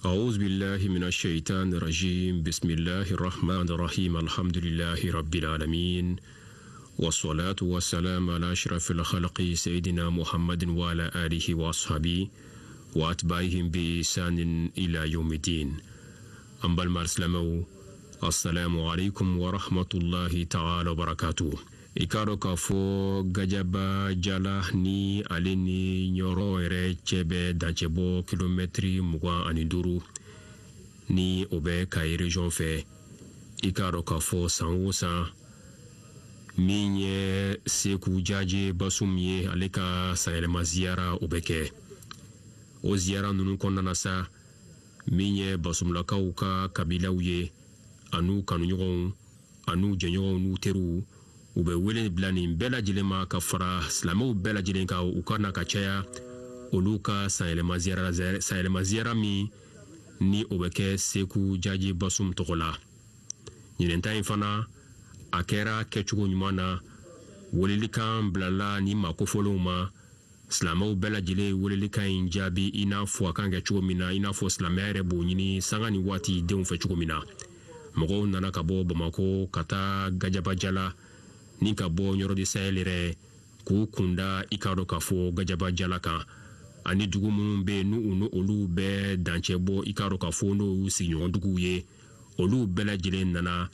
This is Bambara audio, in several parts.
أعوذ بالله من الشيطان الرجيم بسم الله الرحمن الرحيم الحمد لله رب العالمين والصلاة والسلام على أشرف الخلق سيدنا محمد وعلى آله وأصحابه وأتباعهم بإحسان إلى يوم الدين. أما المسلمون السلام عليكم ورحمة الله تعالى وبركاته. Ikaro ka fo gajaba jala ni alini nyoro ere chebe danchebo kilometri mugwa aniduru ni obe ka region fe. Ikaro ka fo sanwosa minye seku jaje basumye aleka saelema ziara obeke. O ziara nunu kondana sa minye basumlaka uka kabila uye anu kanu anu jenyogon nu teru ube wele blani bela jilema ka fara slamo bela jilen ka ukana ka chaya oluka saelema ziara mi ni obeke seku jaji basum tokola nyinenta infana akera kechugo nyumana welilikan blala ni makofolo ma slamo bela jile welilikan injabi ina fo akanga chugo mina ina fo slamere bo nyini sanga ni wati deun fe chugo mina mogo nana kabo Bamako kata gajaba jala ni kabo nyoro di saelire ku kunda ikaro kafo gajaba jala kan ani dugu munun be nu olu be danchebo ikaro kafo no sinyo dugu ye olu bela jile nana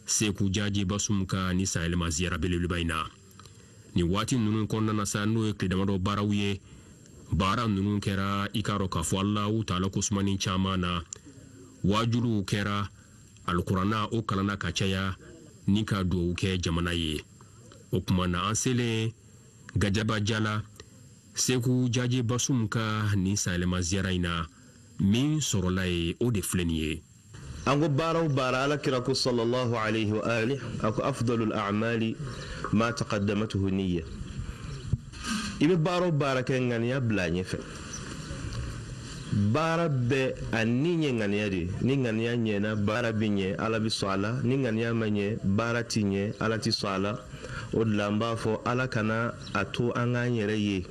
seku jaji basumka ni saelema ziara belulubaina ni wati nunu konna na sanu ekledamado barawye bara nunu kera ikaro kafo Allahu ta'ala kusmani chamana wajulu kera alqur'ana o kalana kachaya nika do uke jamana ye okumana ansele gajaba jala seku jaji basumka ni saelema ziara ina min sorolaye o de fleniye ango baraw barala kirako sallallahu alayhi wa alihi ako afdalul a'mali ma taqaddamatuhu niyya ibe baraw baraka ngania blanye fe bara be aninye ngania di ni ngania nyena bara binye ala bi sala ni ngania manye bara tinye ala ti sala odlamba fo ala kana atu anga nyere ye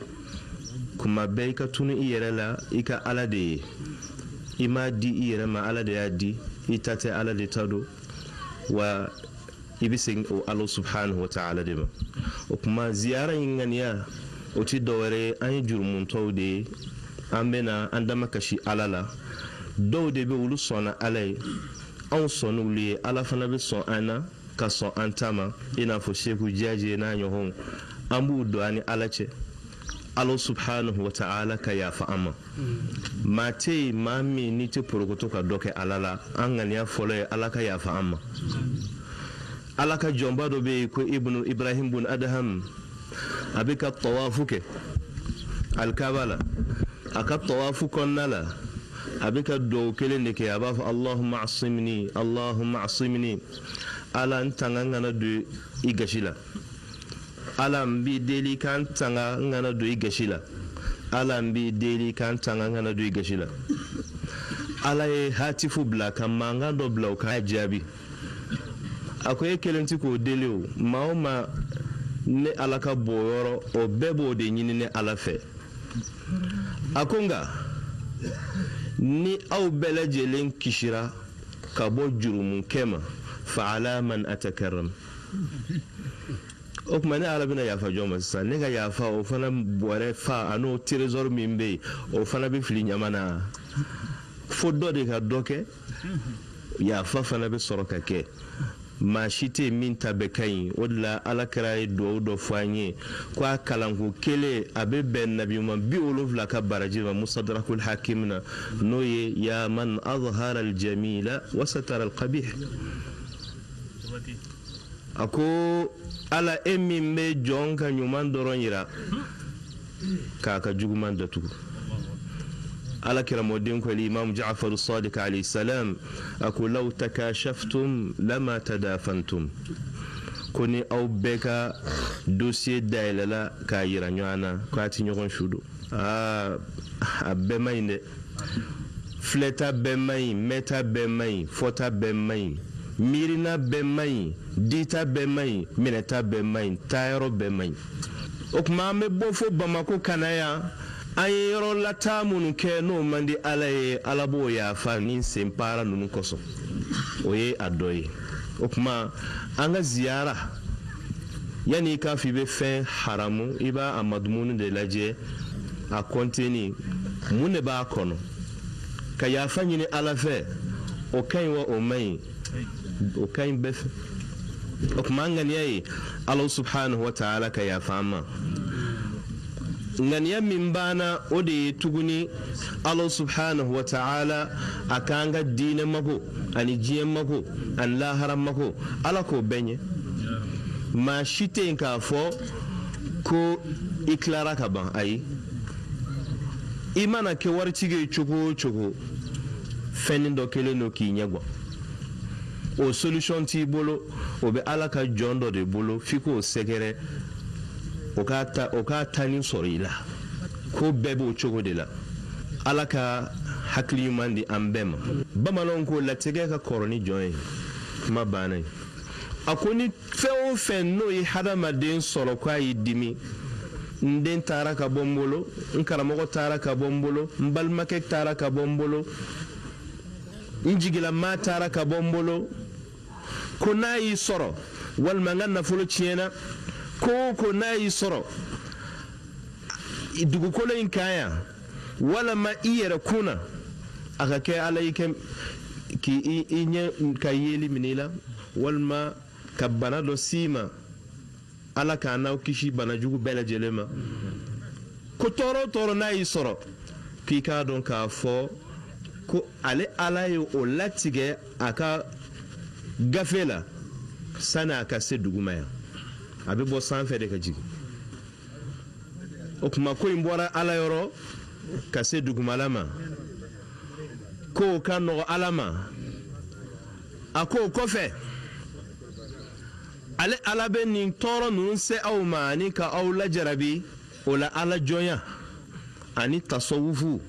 kuma be ka tunu iyere la ika ala de ima di iyere ma ala de adi itate ala de tado wa ibising o Allah subhanahu wa ta'ala de o kuma ziyara ngania o ti dowere an jurmun tawde ambena andama kashi alala do de be wulu sona alay on sonu li ala fana be son ana ka son antama ina fo sheku jaje na nyohon ambu do ani alache Allah subhanahu wa ta'ala ka ya fa amma mate mami ni te porokoto ka doke alala angani ya fole alaka ya fa amma alaka jomba do be ko ibnu Ibrahim bun Adham abika tawafuke alkabala aka tawafu konnala abika do kele ndeke abaf Allahumma asimni ala ntanga ngana do igashila ala mbi deli kan tanga ngana do igashila ala mbi deli kan tanga ngana do igashila ala e hatifu bla kamanga do bla ka jabi akoye kelenti ko deli o maoma ne alaka boyoro o bebo de nyini ne alafe akonga ni aw bela jelen kishira kabo jurumun kema fa ala man atakarram okmane arabina ya fa joma sa ne ga ya fa o fana bore fa ano trésor mimbe o fana be fili nyamana fodo de ka doke ya fa fana be soroka ke ma shite min tabekai wala alakrai do fanye kwa kalangu kele abe ben nabi man bi olufla ka baraji wa musadrakul hakimna noye ya man azhara al jamila wa satara al qabih ako ala emi me jonka nyuman doron yira ka juguman da tuku على كرم ودينكم الإمام جعفر الصادق عليه السلام أقول لو تكاشفتم لما تدافنتم كوني أو بكا دوسي دايللا كايرا نيوانا كاتي نيوغن شودو بمين فلتا بمين متا بمين فوتا بمين ميرنا بمين ديتا بمين منتا بمين تايرو بمين أكما مبوفو بمكو كنايا an ye yɔrɔ lataa minnu kɛ n'o man di ala ye ala b'o yafa ni senpaara ninnu kosɔn o ye a dɔ ye o tuma an ka ziyara yanni i k'a fɔ i bɛ fɛn haramu i b'a a madumuni de lajɛ a kɔnteni mun de b'a kɔnɔ ka yafa ɲini ala fɛ o ka ɲi wa o man ɲi o ka ɲi bɛɛ fɛ o tuma an ŋaniya ye ala subhanahu wa ta'ala ka yafa an ma ŋaniya min banna o de ye tuguni ala subhanahu wa ta'ala a k'an ka diinɛ mago ani diɲɛ mago ani lahara mago ala k'o bɛɛ ɲɛ maa si tɛ yen k'a fɔ ko i tilara ka ban ayi i mana kɛ waritigi ye cogo o cogo fɛnnin dɔ kelen don k'i ɲɛ gan o solution t'i bolo o bɛ ala ka jɔn dɔ de bolo f'i k'o sɛgɛrɛ o k'a tani sɔrɔ i la ko bɛɛ b'o cogo de la ala ka hakili ɲuman di an bɛɛ ma bamananw ko latigɛ ka kɔrɔ ni jɔn ye kuma banna ye a ko ni fɛn o fɛn n'o ye hadamaden sɔrɔ k'a y'i dimi n den taara ka bɔ n bolo n karamɔgɔ taara ka bɔ n bolo n balimakɛ taara ka bɔ n bolo n jigilamaa taara ka bɔ n bolo ko n'a y'i sɔrɔ walima n ka nafolo tiɲɛna ko n'a y'i sɔrɔ dugukolo in kan yan walima i yɛrɛ kunna a ka kɛ ala k'i ɲɛ ka yeli minɛ i la walima ka bana dɔ s'i ma ala k'an n'aw kisi bana jugu bɛɛ lajɛlen ma ko tɔɔrɔ o tɔɔrɔ n'a y'i sɔrɔ k'i k'a dɔn k'a fɔ ko ale ala ye o latigɛ a ka gafe la sani a ka se duguma yan a bɛ bɔ sanfɛ de ka jigin o tuma ko in bɔra ala yɔrɔ ka se dugumala ma ko o ka nɔgɔ ala ma a ko o kɔfɛ ale ala bɛ nin tɔɔrɔ ninnu se aw ma ani ka aw lajarabi o la ala jɔnya ani tasawufu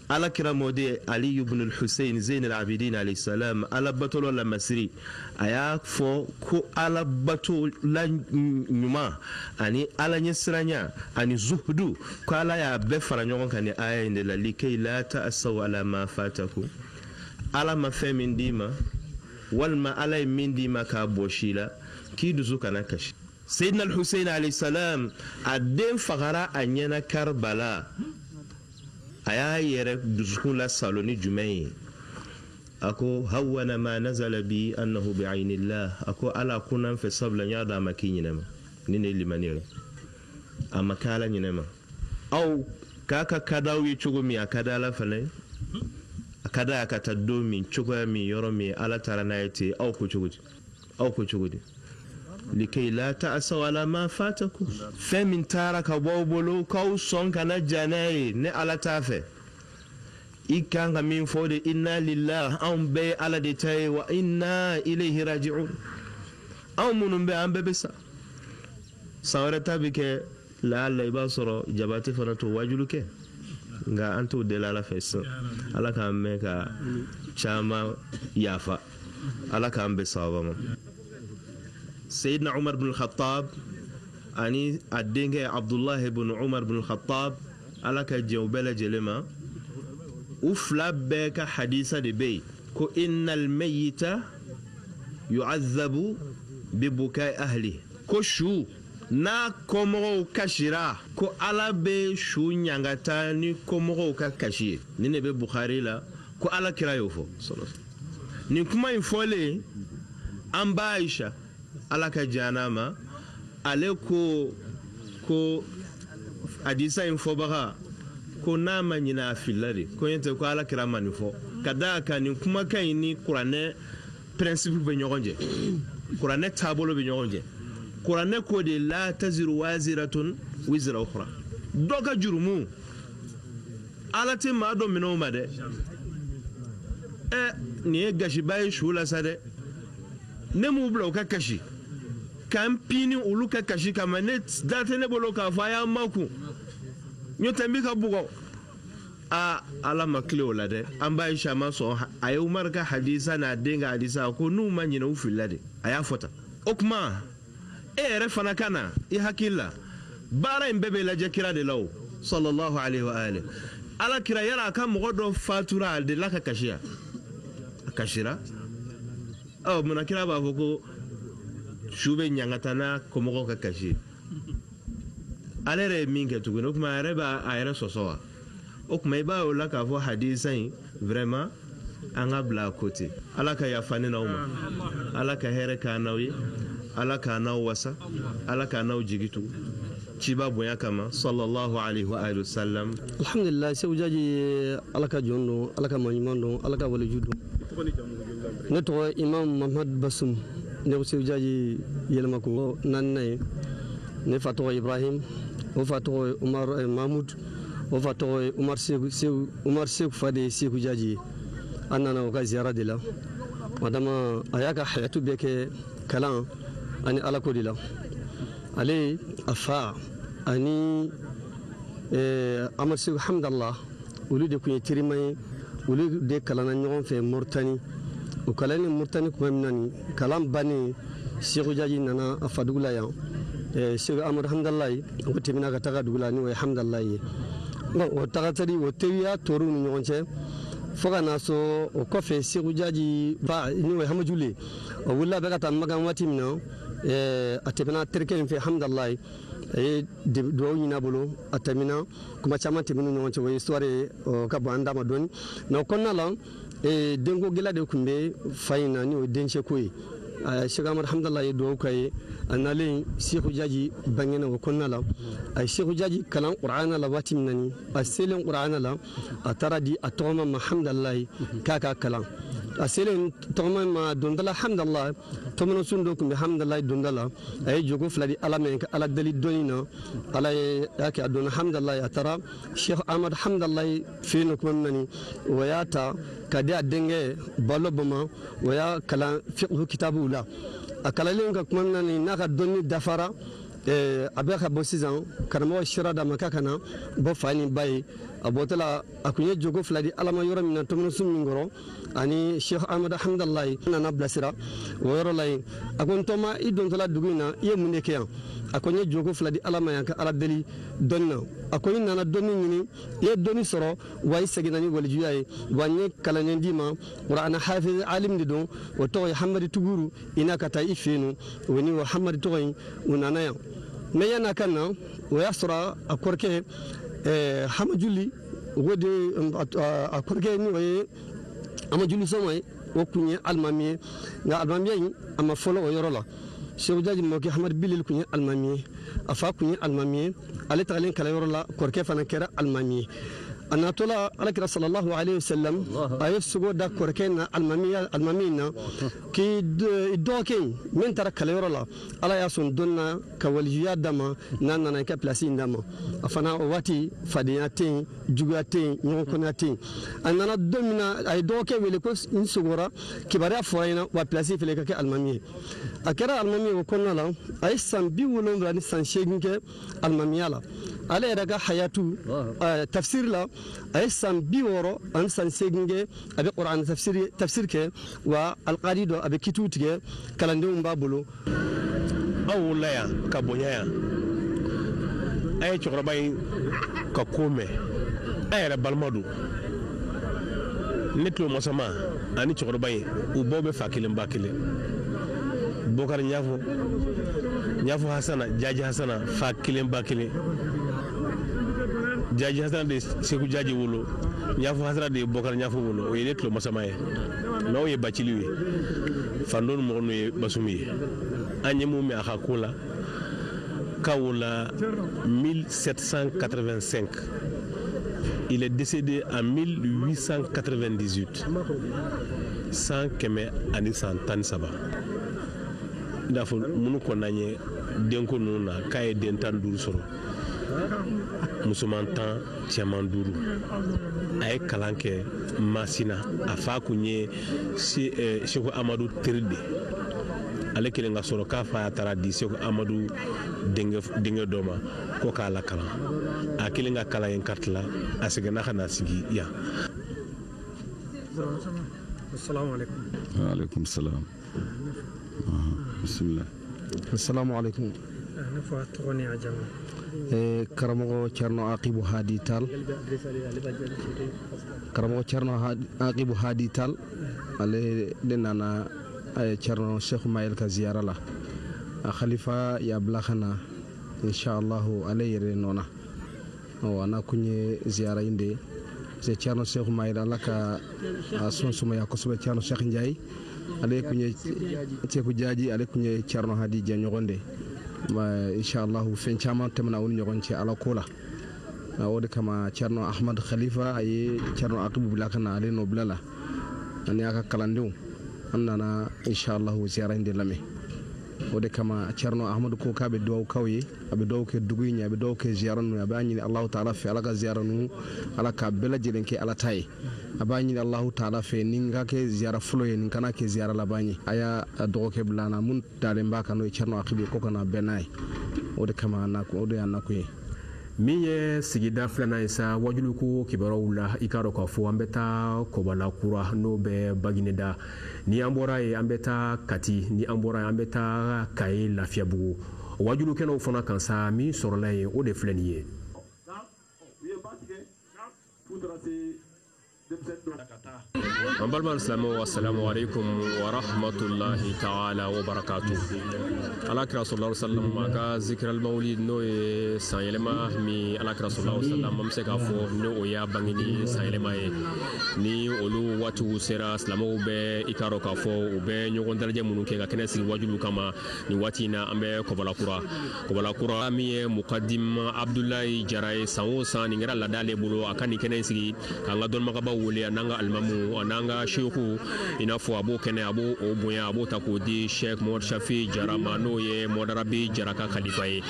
ala kira mɔden ali ibn al-Husayn Zain al-Abidin alayhi salam ala batolo la masiri a y'a fɔ ko ala bato la ɲuman ani ala ɲɛsiranya ani zuhudu ko ala y'a bɛɛ fara ɲɔgɔn kan ni aya in de la likay la ta'asaw ala ma fatakum ala ma fɛn min d'i ma walima ala ye min d'i ma k'a bɔsi la k'i dusu kana kasi Sayyidina al-Husayn alayhi salam a den fagara a ɲɛna Karbala a y'a yɛrɛ dusukun la salo ni jumɛn ye a ko hawwana ma nazala bi annahu bi aynillah a ko ala kunan fɛ sabula n y'a dɔn a ma k'i ɲinɛma ni ne limani yɛrɛ a ma kɛ ala ɲinɛma aw k'a ka kadaw ye cogo min a ka da ala fana a ka da a ka taa don min cogoya min yɔrɔ min ala taara n'a ye ten aw ko cogo di likay la ta'asaw ala ma fatakum fɛn min taara ka bɔ aw bolo k'aw sɔn kana ja n'a ye ne ala t'a fɛ i kan ka min fɔ de inna lillahi anw bɛɛ ye ala de ta ye wa inna ilayhi raji'un anw minnu bɛ an bɛɛ bɛ sa san wɛrɛ ta bɛ kɛ laala i b'a sɔrɔ jabate fana to wajulu kɛ nka an t'o deli ala fɛ sisan ala k'an mɛn ka caman yafa ala k'an bɛ sababa ma Sayyidina Umar bin al-Khattab ani a denkɛ Abdullah bin Umar bin al-Khattab ala ka jɛn u bɛɛ lajɛlen ma u fila bɛɛ ka hadisa de bɛ yen ko innal mayyita yu'azzabu bi bukai ahli ko su n'a kɔmɔgɔw kasira ko ala bɛ su ɲangata ni kɔmɔgɔw ka kasi ye ni ne bɛ Bukhari la ko ala kira y'o fɔ nin kuma in fɔlen an ba Aisha ala ka jana ma ale ko hadisa in fɔbaga ko n'a ma ɲina a filila de ko ɲɛ tɛ ko ala kira ma nin fɔ ka da kan nin kumakan in ni kuranɛ principe bɛ ɲɔgɔn jɛ kuranɛ taabolo bɛ ɲɔgɔn jɛ kuranɛ ko de la taziru waziratun wizra ukhra dɔ ka jurumu ala tɛ maa dɔ minɛ o ma dɛ nin ye gasiba ye su la sa dɛ ne m'u bila u ka kasi k'an pini olu ka kasi kama ne da tɛ ne bolo k'a fɔ a y'an makun n'o tɛ n bɛ ka bugɔ ala ma tile o la dɛ an b'a Aisha ma sɔn a ye Umar ka hadisa n'a den ka hadisa ko n'u ma ɲinɛ u filila de a y'a fɔ tan o tuma e yɛrɛ fana ka na i hakili la baara in bɛɛ bɛ lajɛ kira de la o sallallahu alaihi wa alihi ala kira yala ka mɔgɔ dɔ fatura de la ka kashiya kashira muna kira b'a fɔ ko su bɛ ɲangata n'a kɔmɔgɔw ka kashi ale yɛrɛ ye min kɛ tuguni o tuma a yɛrɛ b'a a yɛrɛ sɔsɔ wa o tuma i b'a ye o la k'a fɔ hadisa in vraiment an ka bila a côté ala ka yafa ne n'aw ma ala ka hɛrɛ k'an n'aw ye ala k'an n'aw wasa ala k'an n'aw jigi tugu ciba bonya kama sallallahu alaihi wa alihi wasallam alhamdulillah sai ujaji ala ka jondo ala ka manyiman don ala ka wali judo ne to imam muhammad basum ne sai ujaji yelma ko nan nay ne fato ibrahim o fato umar mahmud o fato umar sek fade sek ujaji annana o ka ziyara de la madama ayaka hayatu beke kalan ani ala ko dila ale afa ani amar sek hamdallah ulu de kuye tirimay ulu de kalana ñogon fe murtani o kalani murtani kuma minani kalam bani sek ujaji nana afadugula ya sek amar hamdallah o timina ka taga dugula ni o hamdallah o taga tari o tewiya toru ni ñogon ce foga na so o kofe sek ujaji ba ni o hamajule o wulla be ka tan magan wati mina atemina terken fe hamdallah de do nyina bolo atamina kuma chama teminu no nche histoire ka banda madoni no konna la dengo gila de kumbe fayna ni o denche koy shiga alhamdulillah do kay anale sheikh jaji bangena o konna la ay sheikh jaji kalam qur'ana la watimnani aselen qur'ana la ataradi atoma alhamdulillah kaka kalam aselen toma ma dondala alhamdulillah tomno sundo kumbe alhamdulillah dondala ay jogo fladi ala men ala dali donina ala yake adon alhamdulillah atara sheikh ahmad alhamdulillah fino kumnani wayata kadi adenge balobama waya kala fiqh kitabu la akala lenga kumnani naka doni dafara abeka bosizan karamo shirada makakana bo fani bay abotala akunye jogo fladi alama yoro min tomno sumingoro ani sheikh ahmad alhamdulillah nana blasira woro lay akon toma idon tala dugina ye munde ke akonye jogo fladi alama yanka ala dali donna akonye nana donni ni ye doni soro way seginani waljuyaye wanye kalane ndima qur'ana hafiz alim didon woto hamadi tuguru ina kata ifenu woni wa hamadi toy unana ya meyana kana wayasra akorke hamajuli wode akorke ni way amajuli somay wokunye almamiye nga almamiye ama folo o yorola sheikh jaji moki hamad bilil kunye almamiye afa kunye almamiye ale talen kala yorola korke fana kera almamiye anatola alakira sallallahu alayhi wasallam ayef sugo da korkena almamina ki doken men tara kala yorola ala yasun donna ka waljiya dama nanana ka place indama afana wati fadiyatin jugatin nyokonatin anana domina ay doke wele ko insugora kibara foyina wa place fele ka almamiye akara almamiye ko konnala ay sambi wolon rani san sheginke almamiyala ale daga hayatu tafsir la ay san biworo an san seginge abi qur'an tafsir ke wa alqadido abi kitutige kalande mbabulu awula ya kabonya ya ay chograbay ka kome ay balmadu netlo mosama ani chograbay u bobe fakile mbakile bokar nyafo hasana jaji hasana fakile mbakile jaji hasana de seku jaji wolo nyafo hasana de bokar nyafo wolo o yetlo masamaye no ye bachiliwi fandon mo no ye basumi anyemu mi akakula kawula 1785 il est décédé en 1898 sans keme ani santan saba dafo munu ko nanye denko nuna kaye dentan duru soro musoman tan cɛman duuru a ye kalan kɛ masina a fa kun ye seko amadu teri de ale kelen ka sɔrɔ k'a fa taara di seko amadu denkɛ dɔ ma ko k'a la kalan a kelen ka kalan yen kariti la a seginna ka na sigi yan. Assalamu alaikum. Wa alaikum salam. Bismillah. assalamu alaikum. Karamogo Cerno Aqibu Hadi Tall Karamogo Cerno Aqibu Hadi Tall ale denana Cerno Cheikh Mayel ka ziyara la khalifa ya blakhana inshallah ale yere nona wana kunye ziyara inde se Cerno Cheikh Mayel alaka son suma ya ko sube Cerno Cheikh Ndiaye ale kunye Ceku Jaaji ale kunye Cerno Hadi Janyogonde ma inshallah fen chama temna woni nyogon ci ala kola wode kama Cerno Ahmad Khalifa ay Cerno Aqibu Blakhana ale no blala ani aka kalandu annana inshallah ziyara inde lame wode kama Cerno Ahmad ko kabe do kawye abe do ke dugunya abe do ke ziyaranu abani Allah ta'ala fi alaka ziyaranu alaka bela jilenke ala tay abani Allah ta'ala fi ninga ke ziyara fuloye ninkana ke ziyara labani aya do ke blana mun dale mbaka no Cerno Aqibu ko kana benay wode kama nako wode anako min ye sigida filanan ye sa wajulu ko kibarow la i k'a dɔn k'a fɔ an bɛ taa kɔbala kura n'o bɛ bagineda ni an bɔra ye an bɛ taa kati ni an bɔra ye an bɛ taa kaye lafiyabugu wajulu kɛnɛw fana kan sa min sɔrɔla ye o de filɛ nin ye an balima alisilamɛw assalamu alaikum wa rahmatullahi ta'ala wa barakatuh alakira sallallahu alaihi wasallam a ka zikiral mawlid n'o ye san yɛlɛma min alakira sallallahu alaihi wasallam an bɛ se k'a fɔ ni o y'a bange ni san yɛlɛma ye ni olu waatiw sera silamɛw bɛ i k'a dɔn k'a fɔ u bɛ ɲɔgɔn dalajɛ minnu kɛ ka kɛnɛ sigi wajulu kama nin waati in na an bɛ kɔbalakura min ye mukadim abdulayi jara ye san o san nin kɛra laada ale bolo a ka nin kɛnɛ sigi k'an ka dɔnnibagabaw wele a n'an ka alimamu a n'an ka sheku i n'a fɔ a b'o kɛnɛ a b'o bonya a b'o ta k'o di Sheikh Mohamad Shafi Jara ma n'o ye Modarabi Jara ka khalifa ye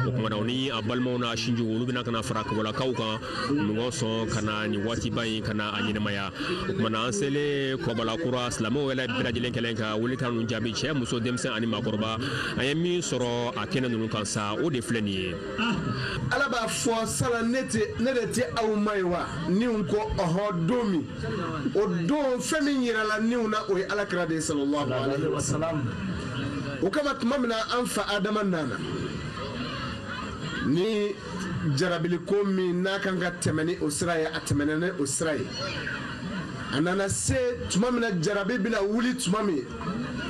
o kuma na o ni a balimaw n'a sinjiw olu bɛna kana fara kɔbalakaw kan ɲɔgɔn sɔn ka na nin waatiba in ka na a ɲɛnamaya o kuma na an selen kɔbalakura silamɛw yɛrɛ bɛɛ lajɛlen kɛlen ka welekan ninnu jaabi cɛ muso denmisɛn ani maakɔrɔba an ye min sɔrɔ a kɛnɛ ninnu kan sa o de filɛ nin ye ala b'a fɔ sala ne de tɛ aw ma ye wa niw ko ɔhɔ don min o don fɛn min yirala niw na o ye alakira de ye sallallahu alaihi wasallam o kama tuma min na an fa adama nana ni jarabili ko min n'a kan ka tɛmɛ ni o sira ye a tɛmɛna ni o sira ye a nana se tuma min na jarabi bɛna wuli tuma min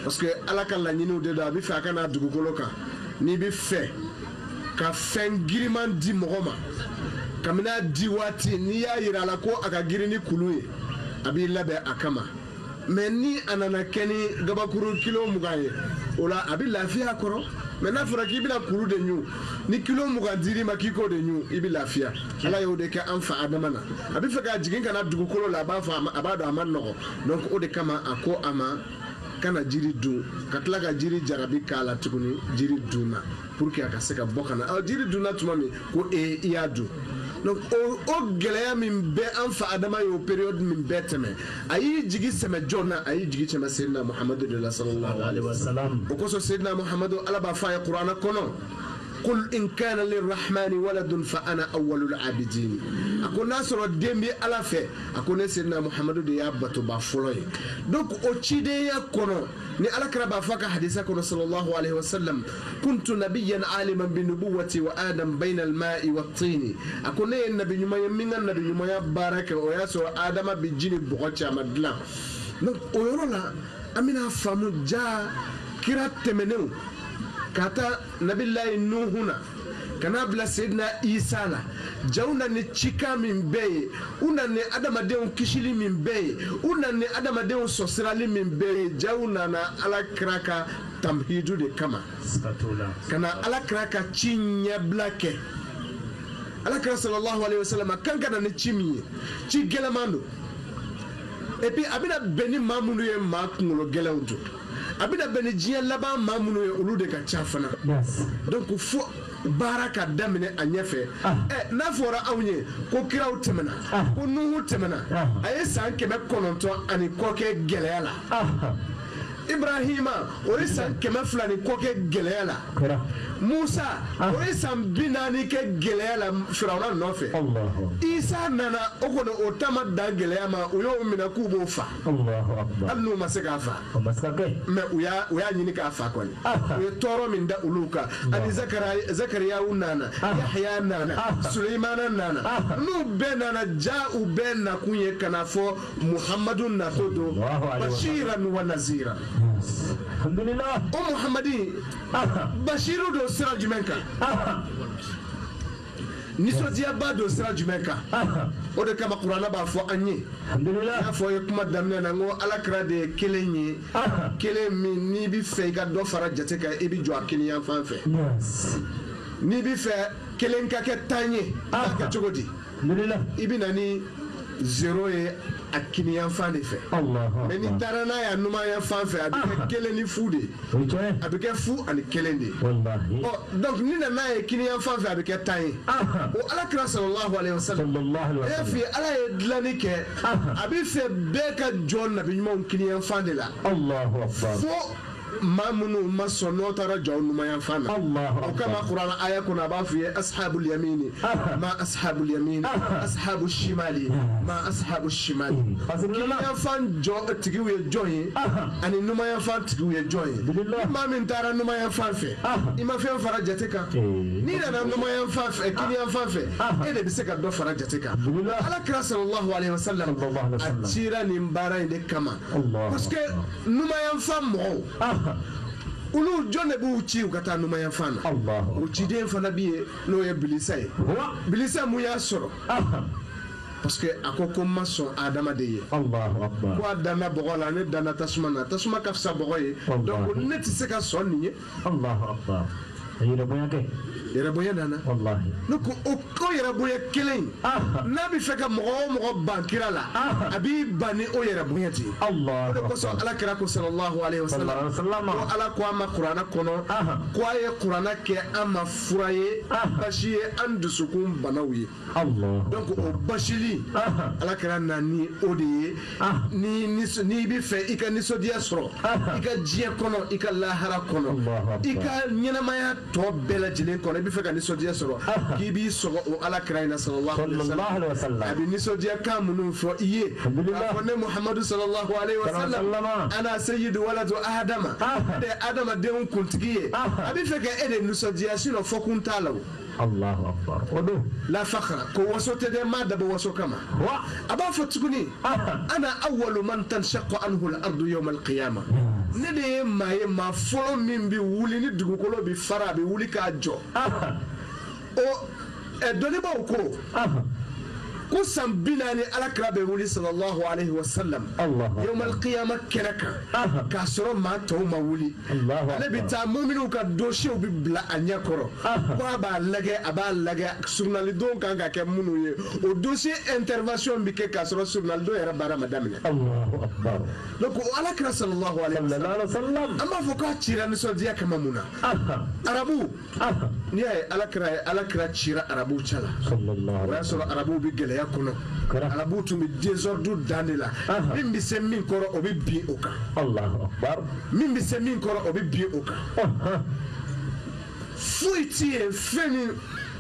parce que ala ka laɲiniw de don a bɛ fɛ a ka na dugukolo kan n'i bɛ fɛ ka fɛn giriman di mɔgɔ ma kabini a di waati n'i y'a yira a la ko a ka girin ni kulu ye a b'i labɛn a kama mɛ ni a nana kɛ ni gabakuru kilo 20 ye o la a bɛ lafiya kɔrɔ mɛ n'a fɔra k'i bɛna kulu de ɲu ni kilo 20 dir'i ma k'i k'o de ɲu i bɛ lafiya ala y'o de kɛ an fa adama na a bɛ fɛ ka jigin ka na dugukolo la a b'a dɔn a ma nɔgɔ donc o de kama a ko a ma kana jiri dun ka tila ka jiri jarabi k'a la tuguni jiri dunna pour que a ka se ka bɔ ka na jiri dunna tuma min ko i y'a dun donc o gɛlɛya min bɛ an fa adama ye o période min bɛɛ tɛmɛ a y'i jigi sɛmɛ jɔn na a y'i jigi sɛmɛ Seydina Muhammadu de la sallallahu alaihi wasallam o kosɔn Seydina Muhammadu ala b'a fɔ a ye kuranɛ kɔnɔ قل إن كان للرحمن ولد فأنا أول العابدين أكون ناصر الدين بي على في أكون سيدنا محمد دي أبتو بافلوي donc أتشيدي يكونو ni ala kira b'a fɔ ka hadisa kɔnɔ sallallahu alaihi wasallam kuntu nabiyyan aliman bi nubuwati wa adam bayna al-ma'i wa at-tin a ko ne ye nabi ɲuman ye min ka nabi ɲumanya baara kɛ o y'a sɔrɔ adama bi ji ni bɔgɔ caman dilan donc o yɔrɔ la an bɛna faamu ja kira tɛmɛnenw ka taa nabilayi nuhu na kana bila Seydina Isa la jaw na ni cika min bɛɛ ye u na ni adamadenw kisili min bɛɛ ye u na ni adamadenw sɔsirali min bɛɛ ye jaw nana ala kira ka tamhidu de kama kana ala kira ka ci ɲɛbila kɛ ala kira sallallahu alaihi wasallam kan ka na ni ci min ye ci gɛlɛman don et puis a bɛna bɛn ni maa minnu ye maa kunkolo gɛlɛnw don a bɛna bɛn ni diɲɛ laban maa minnu ye olu de ka ca fana donc fo baara ka daminɛ a ɲɛfɛ n'a fɔra anw ye ko kiraw tɛmɛna ko nuhu tɛmɛna a ye san 900 ani kɔ kɛ gɛlɛya la Ibrahima o ye san 200 ni kɔ kɛ gɛlɛya la Musa o ye san 40 kɛ gɛlɛya la Firawuna nɔfɛ Isa nana o kɔni o tama dan gɛlɛya ma u y'o minɛ k'u b'o fa hali n'u ma se k'a fa mais u y'a ɲini k'a fa kɔni u ye tɔɔrɔ min da olu kan ani Zakariyawu nana Yahya nana Suleimana nana n'u bɛɛ nana ja u bɛɛ nakun ye kana fɔ Muhamadu nato don bashiran wa nazira alhamdulillah o Muhamadi bashiru do sira jumɛn kan nisɔndiyaba do sira jumɛn kan o de kama Kurana b'a fɔ an ye y'a fɔ ye kuma daminɛ na n ko Alakira de ye kelen ye kelen min n'i bɛ fɛ i ka dɔ fara jate kan i bɛ jɔ a kelen yan fan fɛ n'i bɛ fɛ kelen ka kɛ 10 ye i b'a kɛ cogo di i bɛ na ni 0 ye a kiniyan fan de fɛ mais ni taara n'a ye a numanyan fan fɛ a bɛ kɛ kelen ni fu de a bɛ kɛ fu ani kelen de donc ni nana ye kiniyan fan fɛ a bɛ kɛ 10 ye o Alakira sallallahu alaihi wasallam e fi Ala ye dilanni kɛ a bɛ fɛ bɛɛ ka jɔ nabi ɲumanw kiniyan fan de la fo maa minnu ma sɔn n'o taara jɔ numanyan fan na o kama Kurana aya kɔnɔ a b'a f'i ye ashabul yamini ma ashabul yamin ashabul shimali ma ashabul shimali kiniyan fan jɔ tigiw ye jɔn ye ani numanyan fan tigiw ye jɔn ye maa min taara numanyan fan fɛ i ma fɛn fara jate kan n'i nana numanyan fan fɛ kiniyan fan fɛ e de bɛ se ka dɔ fara jate kan Alakira sallallahu alaihi wasallam a cira nin baara in de kama parce que numanyan fan mɔgɔw olu jɔn de b'u ci u ka taa numanyan fan na o ciden fana bɛ yen n'o ye Bilisa ye Bilisa mun y'a sɔrɔ parce que a ko n ma sɔn adamaden ye ko a danna bɔgɔ la ne danna tasuma na tasuma ka fisa bɔgɔ ye donc ne tɛ se ka sɔn nin ye yɛrɛbonya nana ne ko o yɛrɛbonya kelen n'a bɛ fɛ ka mɔgɔ o mɔgɔ ban kira la a b'i ban ni o yɛrɛbonya ten o de kosɔn Alakira ko sallallahu alaihi wasallam ko Ala ko an ma Kurana kɔnɔ ko a ye Kurana kɛ an ma fura ye basi ye an dusukun banaw ye donc o basili Alakira na ni o de ye n'i bɛ fɛ i ka nisɔndiya sɔrɔ i ka diɲɛ kɔnɔ i ka lahara kɔnɔ i ka ɲɛnamaya tɔ bɛɛ lajɛlen kɔnɔ i bɛ fɛ ka nisɔndiya sɔrɔ k'i b'i sɔgɔ o Alakira in na sallallahu alaihi wasallam a bɛ nisɔndiya kan minnu fɔ i ye k'a fɔ ne Muhamadu sallallahu alaihi wasallam ana sayyidu waladu Adama ne de ye adamadenw kuntigi ye a bɛ fɛ ka e de nisɔndiya sinon fɔ kun t'a la o Allahu akbar o don la fakhra ko waso tɛ dɛ maa dabɔ waso kama a b'a fɔ tuguni ana awwalu man tanshaqqu anhu al-ardu yawm al-qiyamah ne de ye maa ye maa fɔlɔ min bɛ wuli ni dugukolo bɛ fara a bɛ wuli k'a jɔ o dɔnnibaaw ko san 40 Alakira bɛ wuli sallallahu alaihi wasallam yawmal qiyamah kɛnɛ kan k'a sɔrɔ maa tɔw ma wuli ale bɛ taa mu'miniw ka dossiers bɛ bila a ɲɛ kɔrɔ ko a b'a lajɛ journalidenw kan ka kɛ minnu ye o dossier intervention bɛ kɛ k'a sɔrɔ journalidenw yɛrɛ baara ma daminɛ donc o Alakira sallallahu alaihi wasallam an b'a fɔ k'a cira nisɔndiya kama mun na arabu n'i y'a ye Alakira cira arabu cɛ la o y'a sɔrɔ arabu bɛ gɛlɛya kɔnɔ arabu tun bɛ désordre dan de la min bɛ se min kɔrɔ o bɛ bin o kan min bɛ se min kɔrɔ o bɛ bin o kan foyi t'i ye fɛn min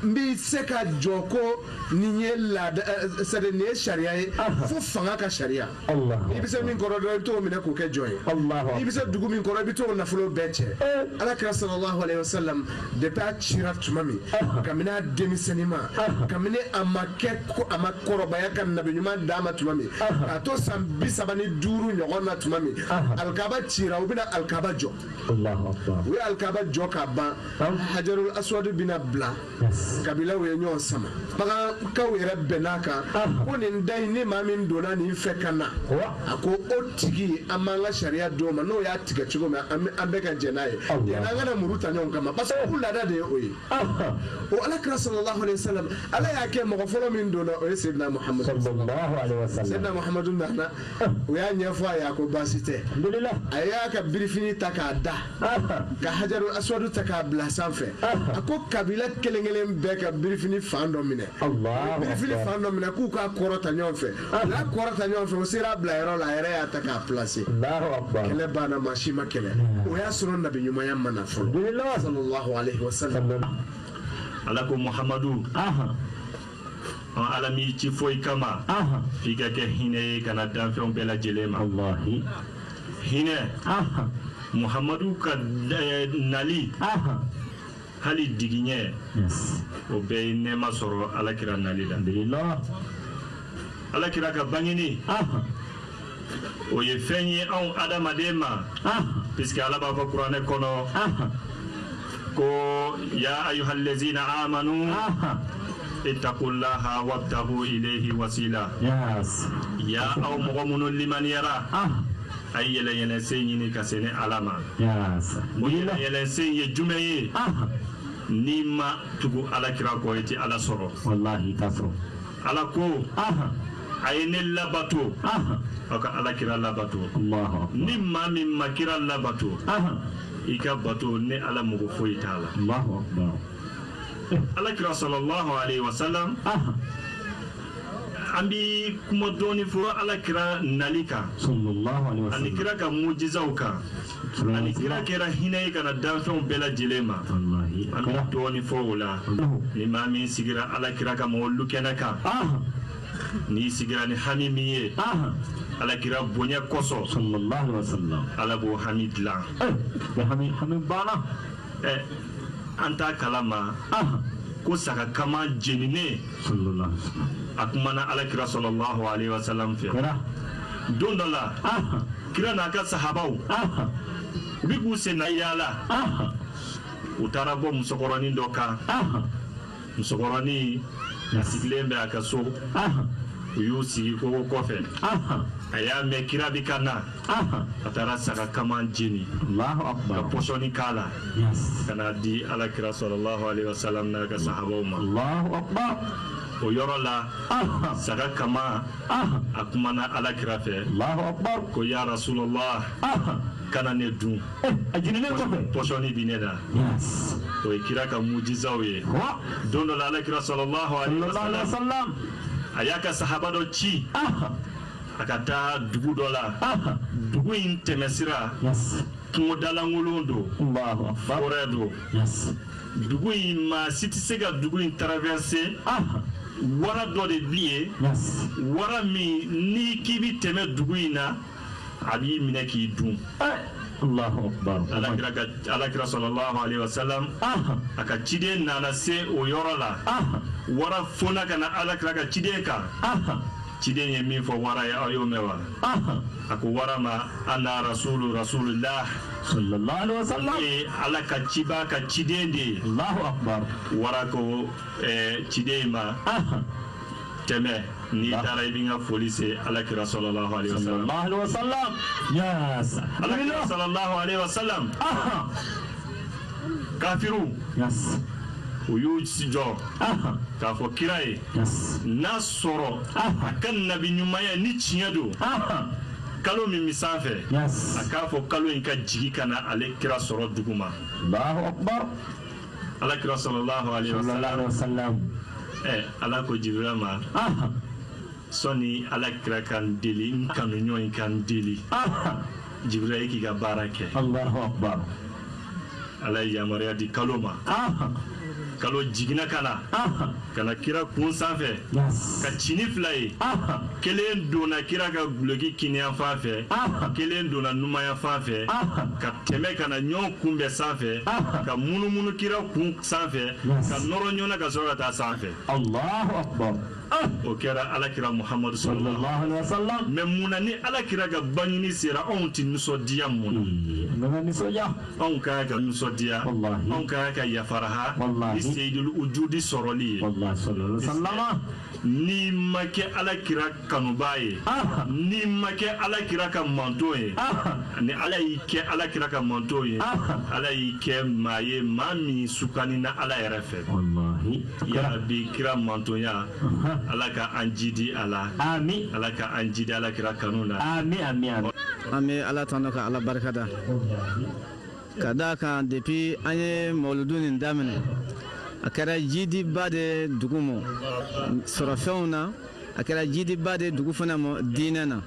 n bɛ se ka jɔ ko nin ye laada c'est-à-dire nin ye sariya ye fo fanga ka sariya i bɛ se min kɔrɔ dɔrɔn i bɛ t'o minɛ k'o kɛ jɔn ye i bɛ se dugu min kɔrɔ i bɛ t'o nafolo bɛɛ cɛ Alakira sallallahu alaihi wasallam depuis a cira tuma min kabini a denmisɛnnin ma kabini a ma kɔrɔbaya ka nabi ɲuman d'a ma tuma min k'a to san 35 ɲɔgɔn na tuma min alikaba cira u bɛna alikaba jɔ u ye alikaba jɔ ka ban hajarul aswad bɛna bila kabilaw ye ɲɔgɔn sama bagankaw yɛrɛ bɛn'a kan ko nin da in ni maa min donna nin fɛ ka na a ko o tigi an b'an ka sariya d'o ma n'o y'a tigɛ cogo min an bɛ ka jɛn n'a ye yɛrɛ an kana muru ta ɲɔgɔn kama parce que u laada de ye o ye o Alakira sallallahu alaihi wasallam Ala y'a kɛ mɔgɔ fɔlɔ min donna o ye Seydina Muhamadu sallallahu alaihi wasallam Seydina Muhamadu nana o y'a ɲɛfɔ a ye a ko baasi tɛ a y'a ka birifini ta k'a da ka hajarul aswad ta k'a bila sanfɛ a ko kabila kelen-kelen bɛɛ ka birifini fan dɔ minɛ birifili fan dɔ minɛ k'u k'a kɔrɔta ɲɔgɔn fɛ n'a kɔrɔta ɲɔgɔn fɛ o sera bila yɔrɔ la a yɛrɛ y'a ta k'a place kɛlɛ banna maa si ma kɛlɛ o y'a sɔrɔ nabi ɲumanya ma na fɔlɔ sallallahu alaihi wasallam ala ko Muhammadu ala mi ci foyi kama f'i ka kɛ hinɛ ye kana danfɛnw bɛɛ lajɛlen ma hinɛ Muhammadu ka nali hali digiɲɛ o bɛɛ ye nɛɛma sɔrɔ alakira nali la alakira ka bangeni o ye fɛn ye anw adamaden ma puisque ala b'a fɔ kuranɛ kɔnɔ ko ya ayyuhallazina amanu ittaqullaha wabtaghu ilayhi wasila ya aw mɔgɔ minnu limaniyara a ye yɛlɛyɛlɛsen ɲini ka se ni ala ma o yɛlɛyɛlɛsen ye jumɛn ye n'i ma tugu alakira kɔ i tɛ ala sɔrɔ ala ko a ye ne labato aw ka alakira labato ni maa min ma kira labato i ka bato ne ala mɔgɔ foyi t'a la alakira sallallahu alaihi wasallam an bi kuma dɔɔni fɔ alakira nali kan ani kira ka mujizaw kan ani kira kɛra hinɛ ye kana danfɛnw bɛɛ lajɛlen ma an bi dɔɔni fɔ o la ni maa min sigira alakira ka mɔgɔlu kɛnɛ kan n'i sigira ni hami min ye alakira bonya kɔsɔ ala b'o hami dilan an t'a kalama ko saga kama jeninen a kumana alakira sallallahu alaihi wasallam fɛ don dɔ la kira n'a ka sahabaw u bi k'u sen na yaala u taara bɔ musokɔrɔnin dɔ kan musokɔrɔnin a sigilen bɛ a ka so u y'u sigi kogo kɔfɛ a y'a mɛn kira bi ka na a taara saga kama jeni ka pɔsɔni k'a la ka n'a di alakira sallallahu alaihi wasallam n'a ka sahabaw ma o yɔrɔ la saga kama a kumana alakira fɛ ko ya Rasulullah kana ne dun pɔsɔni bi ne la o ye kira ka mujizaw ye don dɔ la alakira sallallahu alaihi wasallam a y'a ka sahaba dɔ ci a ka taa dugu dɔ la dugu in tɛmɛsira kungodalankolon don forêt don dugu in maa si tɛ se ka dugu in traverser wara dɔ de bi ye wara min ni k'i bi tɛmɛ dugu in na a b'i minɛ k'i dun alakira sallallahu alaihi wasallam a ka ciden nana se o yɔrɔ la wara fona ka na alakira ka ciden kan ciden ye min fɔ wara ye aw y'o mɛn wa a ko wara ma ana rasulullah sallallahu alaihi wasallam ala ka ciba ka ciden de ye wara ko ciden ma tɛmɛ ni taara i bi ka foli se alakira sallallahu alaihi wasallam alakira sallallahu alaihi wasallam kafiru u y'u jɔ k'a fɔ kira ye n'a sɔrɔ a ka nabi ɲumanya ni tiɲɛ don kalo min mi sanfɛ a k'a fɔ kalo in ka jigi ka na ale kira sɔrɔ dugu ma alakira sallallahu alaihi wasallam ala ko Jibril ma sɔni alakira kan deli n kanuɲɔgɔn kan deli Jibril k'i ka baara kɛ ala ye yamaruya di kalo ma kalo jiginna kana kira kun sanfɛ ka cini fila ye kelen donna kira ka guloki kiniyan fan fɛ kelen donna numanya fan fɛ ka tɛmɛ kana ɲɔgɔn kunbɛn sanfɛ ka munumunu kira kun sanfɛ ka nɔrɔ ɲɔgɔn na ka sɔrɔ ka taa sanfɛ o kɛra alakira Muhammadu sallallahu alaihi wasallam mais munna ni alakira ka bangini sera anw tɛ nisɔndiya mun na anw ka ka nisɔndiya anw ka ka yafaraha ni seydul ujudi sɔrɔli ye ni ma kɛ alakira kanuba ye ni ma kɛ alakira ka manto ye ni ala y'i kɛ alakira ka manto ye ala y'i kɛ maa ye maa min sukani na ala yɛrɛ fɛ ya rabbi kira mantoya ala ka an jidi ala amin ala ka an jidi ala kira kanu na amin ala tano ka ala barkada kada kan depuis an ye mauludun daminɛ a kɛra jidiba de dugu ma sɔrɔfɛnw na a kɛra jidiba de dugu fana ma diinɛ na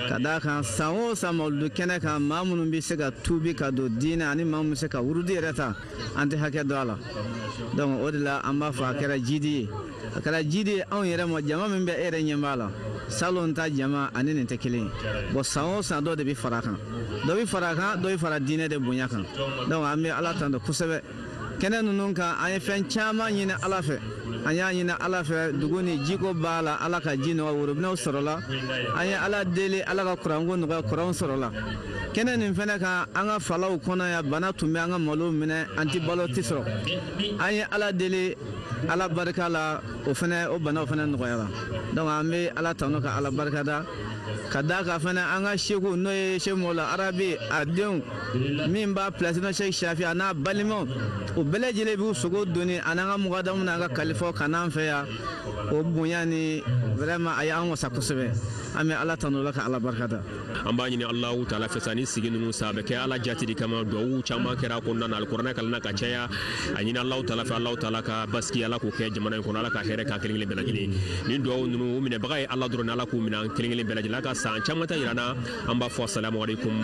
ka d'a kan san o san mawuludu kɛnɛ kan maa minnu bɛ se ka tuubi ka don diinɛ ani maa minnu bɛ se ka wurudi yɛrɛ ta an tɛ hakɛ dɔn a la donc o de la an b'a fɔ a kɛra jidi ye a kɛra jidi ye anw yɛrɛ ma jama min bɛ e yɛrɛ ɲɛ b'a la salon ta jama ani nin tɛ kelen ye bon san o san dɔ de bɛ fara a kan dɔ bɛ fara a kan dɔ bɛ fara diinɛ de bonya kan donc an bɛ ala tanto kosɛbɛ kɛnɛ ninnu kan an ye fɛn caman ɲini ala fɛ an y'a ɲini ala fɛ dugu ni jiko b'a la ala ka ji nɔgɔya worobinɛw sɔrɔla an ye ala deli ala ka kuranko nɔgɔya kuranw sɔrɔla kɛnɛ nin fɛnɛ kan an ka falaw kɔnɔ ya bana tun bɛ an ka malo minɛ an tɛ balo tɛ sɔrɔ an ye ala deli ala barika la o banaw fɛnɛ nɔgɔyara donc an bɛ ala tanu ka ala barikada ka d'a kan fɛnɛ an ka seku n'o ye seku mola arabi a denw min b'a place n'o seku shafi a n'a balimaw o bɛɛ lajɛlen b'u sogo doni a n'an ka mɔgɔdamu n'an ka kalifaw ka n'an fɛ yan o bonya ni vraiment a y'an wasa kosɛbɛ an bɛ ala tanu la ka ala barikada an b'a ɲini Allahu taala fɛ sa ni sigi ninnu sa a bɛ kɛ ala jati de kama duwawu caman kɛra a kɔnɔna na alikuranɛ kalanna ka caya a ɲini Allahu taala fɛ Allahu taala ka basigi ala k'o kɛ jamana in kɔnɔ ala ka hɛrɛ k'a kelen kelen bɛɛ lajɛlen ni duwawu ninnu o minɛbaga ye ala dɔrɔn ala k'u minɛ kelen kelen bɛɛ lajɛlen ala ka san caman ta yira na an b'a fɔ assalamu alaikum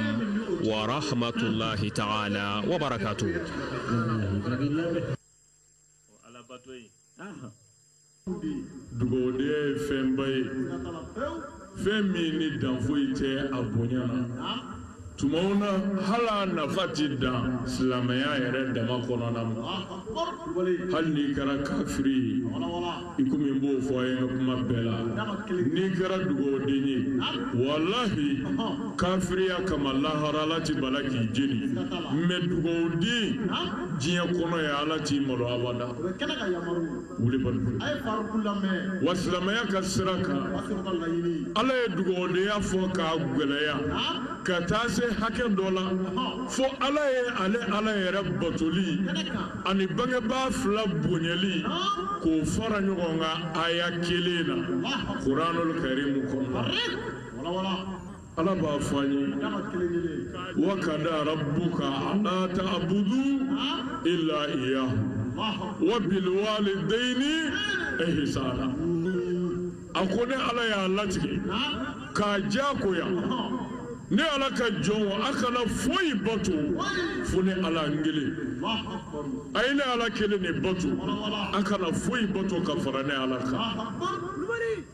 wa rahmatullahi taala wa barakatuh dugawu de ye fɛnba ye fɛn min ni dan foyi tɛ a bonya na tumaw na hala nafa ti dan silamɛya yɛrɛ dama kɔnɔna ma hali n'i kɛra kafiri i komi n b'o fɔ a ye n ka kuma bɛɛ la n'i kɛra dugawuden ye walahi kafiriya kama laharala ti bala k'i jeni mɛ dugawuden diɲɛ kɔnɔ ye ala t'i malo abada wuli bali wa silamɛya ka sira kan ala ye dugawudenya fɔ k'a gwɛlɛya ka taa se hakɛ dɔ la fo ala ye ala yɛrɛ batoli ani bangebaa fila bonyali k'o fara ɲɔgɔn kan aya kelen na kuranul karimu kɔnɔ ala b'a fɔ an ye wa kada rabbuka la ta'budu illa iyyahu wa bil walidaini ihsana a ko ne ala y'a latigɛ k'a diyagoya ne ala ka jɔn a kana foyi bato fo ne ala n kelen a ye ne ala kelen de bato a kana foyi bato ka fara ne ala kan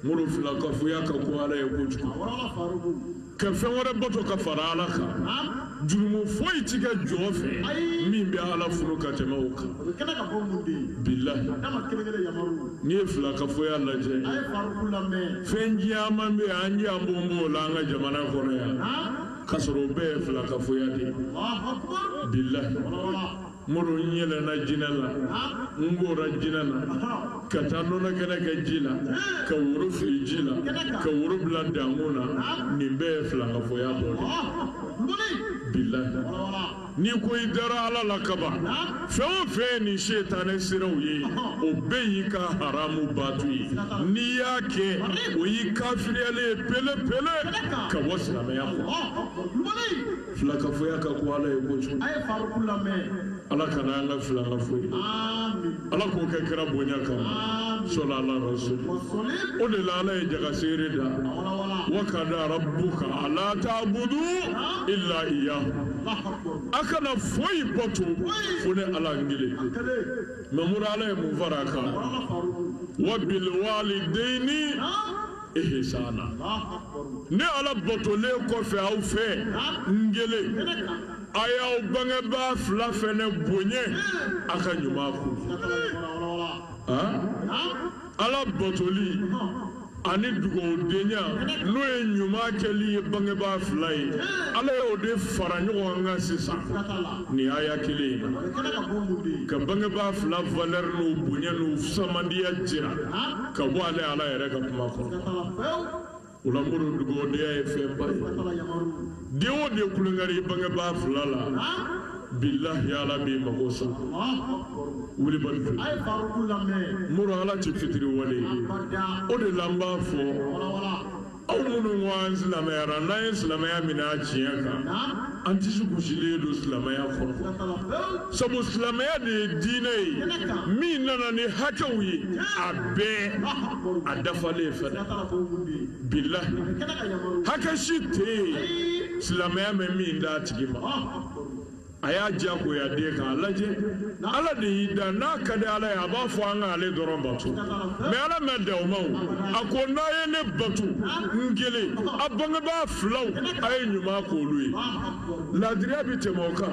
muru fila kafoya ka ko ala ye kojugu ka fɛn wɛrɛ bato ka fara ala kan jurumu foyi ti kɛ jɔn fɛ min bɛ ala funu ka tɛmɛ o kan bilahi n'i ye fila kafoya lajɛ fɛn caman bɛ yen an jɛ an b'o la an ka jamana kɔnɔ yan k'a sɔrɔ o bɛɛ ye fila kafoya de ye bilahi muru n yɛlɛnna jinɛ la n bɔra jinɛ na ka taa nɔnɔ kɛnɛ kɛ ji la ka woro fili ji la ka woro bila dankun na nin bɛɛ ye fila kafoya dɔ de bilahi n'i ko i dara ala la kaban fɛn o fɛn ye nin setanɛ siraw ye o bɛɛ y'i ka haramu baatu ye n'i y'a kɛ o y'i kafiriyalen ye pele-pele ka bɔ silamɛya kɔ fila kafoya ka ko ala ye kojugu ala kana an ka fila kafoyi ala k'o kɛ kira bonya kama sɔla ala rasul o de la ala ye jagaseere da wa kada rabbuka ala ta'budu illa iyyahu a kana foyi bato fo ne ala n kelen mamuru ala ye mun fara a kan wa bil walidaini ihsana ne ala batolen kɔfɛ aw fɛ n kelen a y'aw bangebaa fila fɛnɛ bonya a ka ɲuman ko ala batoli ani dugawudenya n'o ye ɲuman kɛli ye bangebaa fila ye ala y'o de fara ɲɔgɔn kan sisan nin aya kelen in na ka bangebaa fila valeur n'u bonya n'u samandiya jira ka bɔ ale ala yɛrɛ ka kuma kɔnɔ o la muru dugawudenya ye fɛnba ye den o den kulonkari bangebaa fila la billahi ala b'i mago sa wuli bali muru ala ti fitiri wale o de la n b'a fɔ aw minnu ɲɔgɔn silamɛyara n'an ye silamɛya minɛ a tiɲɛ kan an tɛ se gosilen don silamɛya kɔnɔ sabu silamɛya de ye diinɛ ye min nana ni hakɛw ye a bɛɛ a dafalen fɛnɛ bilahi hakɛ si tɛ yen silamɛya bɛ min d'a tigi ma a y'a diyagoya den k'a lajɛ ala de y'i da n'a ka di ala ye a b'a fɔ an k'ale dɔrɔn bato mɛ ala mɛ da o ma a ko n'a ye ne bato n kelen a bangebaa filaw a ye ɲuman k'olu ye ladiriya bɛ tɛmɛ o kan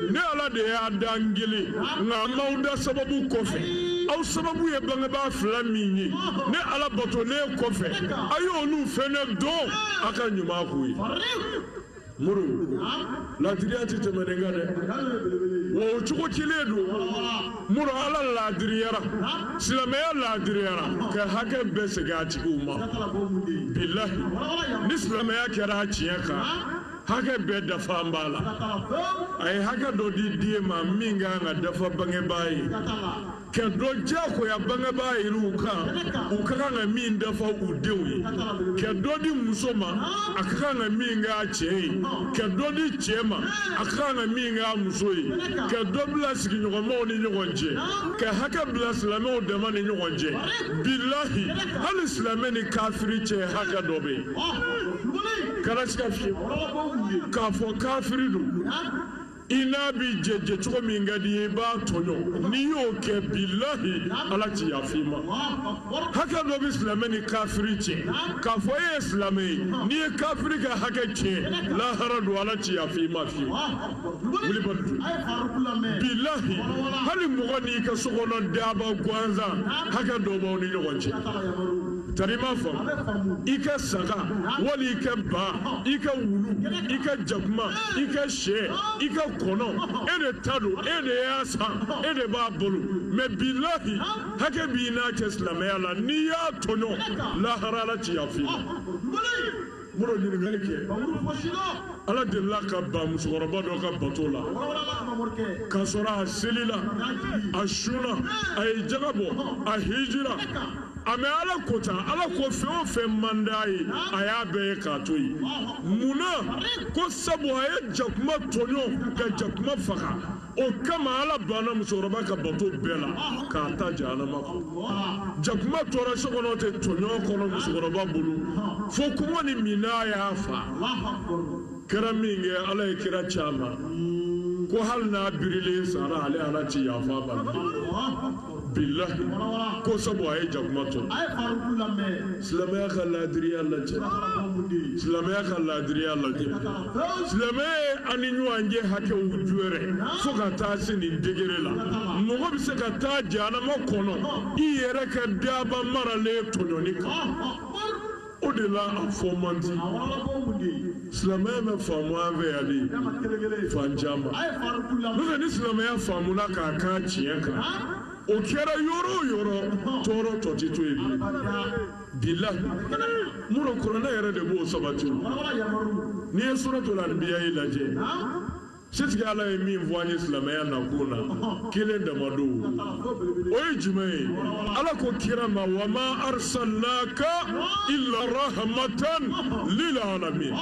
ne ala de y'a da n kelen nka an m'aw da sababu kɔfɛ aw sababu ye bangebaa fila min ye ne ala bato ne kɔfɛ a y'olu fɛnɛ dɔn a ka ɲuman k'u ye muru ladiriya tɛ tɛmɛ nin kan dɛ wa o cogo kelen don muru ala ladiriyara silamɛya ladiriyara ka hakɛ bɛɛ segin a tigiw ma bilahi ni silamɛya kɛra a tiɲɛ kan hakɛ bɛɛ dafa an b'a la a ye hakɛ dɔ di den ma min kan ka dafa bangebaa ye ka dɔ diyagoya bangebaa yɛrɛw kan u ka kan ka min dafa u denw ye ka dɔ di muso ma a ka kan ka min k'a cɛ ye ka dɔ di cɛ ma a ka kan ka min k'a muso ye ka dɔ bila sigiɲɔgɔnmaw ni ɲɔgɔn cɛ ka hakɛ bila silamɛw dama ni ɲɔgɔn cɛ bilahi hali silamɛ ni kafiri cɛ hakɛ dɔ bɛ yen kana se ka fiyɛ k'a fɔ kafiri don i n'a bi jɛjɛ cogo min ka di ye i b'a tɔɲɔ n'i y'o kɛ bilahi ala ti yafa i ma hakɛ dɔ bɛ silamɛ ni kafiri cɛ k'a fɔ e ye silamɛ ye n'i ye kafiri ka hakɛ tiɲɛ lahara don ala ti yafa i ma fiyewu wuli ba dun bilahi hali mɔgɔ n'i ka sokɔnɔ daba gansan hakɛ dɔ b'aw ni ɲɔgɔn cɛ tari ma faamu i ka saga wali i ka ba i ka wulu i ka jakuma i ka sɛ i ka kɔnɔ e de ta don e de y'a san e de b'a bolo mɛ bilahi hakɛ b'i n'a cɛ silamɛya la n'i y'a tɔɲɔ lahara ala ti yafa i ma muro ɲininkali kɛ ala delila ka ban musokɔrɔba dɔ ka bato la k'a sɔrɔ a selila a sunna a ye jaga bɔ a hijira a mɛ ala ko tan ala ko fɛn o fɛn man d'a ye a y'a bɛɛ ye k'a to yen munna ko sabu a ye jakuma tɔɲɔ ka jakuma faga o kama ala banna musokɔrɔba ka bato bɛɛ la k'a ta jahanama kɔnɔ jakuma tora so kɔnɔ tɛ tɔɲɔ kɔnɔ musokɔrɔba bolo fo kɔngɔ ni mina y'a fa kɛra min kɛ ala ye kira caman ko hali n'a birilen sara ale ala ti yafa a ma bilahi ko sabu a ye jakuma tɔn silamɛya ka laadiriya lajɛ silamɛya ka laadiriya lajɛ silamɛya ani ɲɔgɔn cɛ hakɛw jɔyɔrɔ fo ka taa se nin degere la mɔgɔ bɛ se ka taa jahanama kɔnɔ i yɛrɛ ka daba maralen tɔɲɔni kan o de la a fɔ man di silamɛya bɛ faamu an fɛ yan de fan caman n'o tɛ ni silamɛya faamuna k'a kan tiɲɛ kan o kɛra yɔrɔ o yɔrɔ tɔɔrɔ tɔ tɛ to yen bilahi muro kuranɛ yɛrɛ de b'o sabati n'i ye suratul anbiya yi lajɛ sitigi ala ye min fɔ an ye silamɛya nakun na kelen dama don o ye jumɛn ye ala ko kira ma wa ma arsalnaka illa rahmatan lil alamin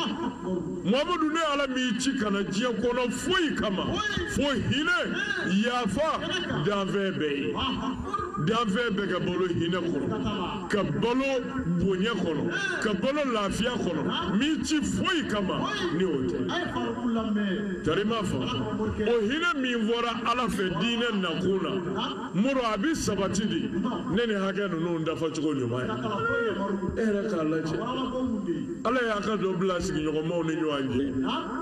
muhamadu ne ala m'i ci kana diɲɛ kɔnɔ foyi kama fo hinɛ yafa danfɛn bɛɛ ye danfɛn bɛɛ ka balo hinɛ kɔnɔ ka balo bonya kɔnɔ ka balo lafiya kɔnɔ m'i ci foyi kama ni o tɛ tarima o hinɛ min fɔra ala fɛ diinɛ nakun na muru a bi sabati di ne ni hakɛ ninnu dafa cogo ɲuman ye e yɛrɛ k'a lajɛ ala y'a ka dɔ bila sigiɲɔgɔnmaw ni ɲɔgɔn cɛ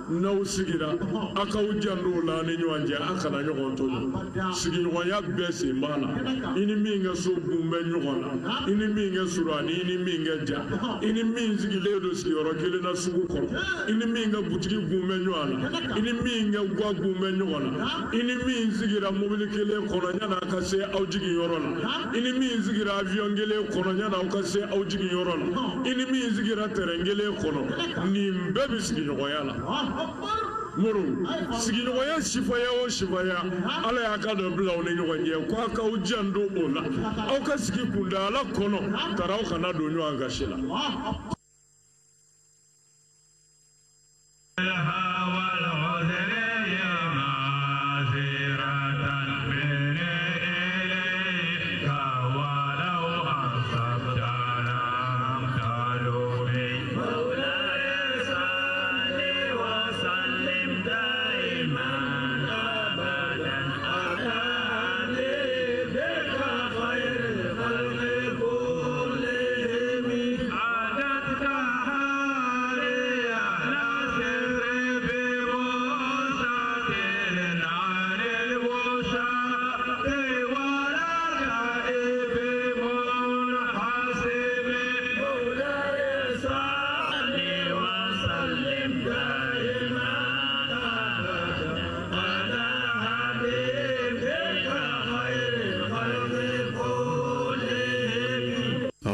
n'aw sigira a k'aw janto o la ni ɲɔgɔn cɛ a kana ɲɔgɔn tɔɲɔ sigiɲɔgɔnya bɛɛ sen b'a la i ni min ka so kun bɛ ɲɔgɔn na i ni min ka surun ani i ni min ka ja i ni min sigilen don sigiyɔrɔ kelen na sugu kɔnɔ i ni min ka butigi kun bɛ ɲɔgɔn na i ni min ka gwa kun bɛ ɲɔgɔn na i ni min sigira mobili kelen kɔnɔ yan'a ka se aw jigiyɔrɔ la i ni min sigira avion kelen kɔnɔ yan'aw ka se aw jigiyɔrɔ la i ni min sigira terrain kelen kɔnɔ nin bɛɛ bɛ sigiɲɔgɔnya la muru sigiɲɔgɔnya sifaya o sifaya ala y'a ka dɔ bila aw ni ɲɔgɔn cɛ ko a k'aw janto o la aw ka sigi kunda ala kɔnɔ tara aw kana don ɲɔgɔn gasi la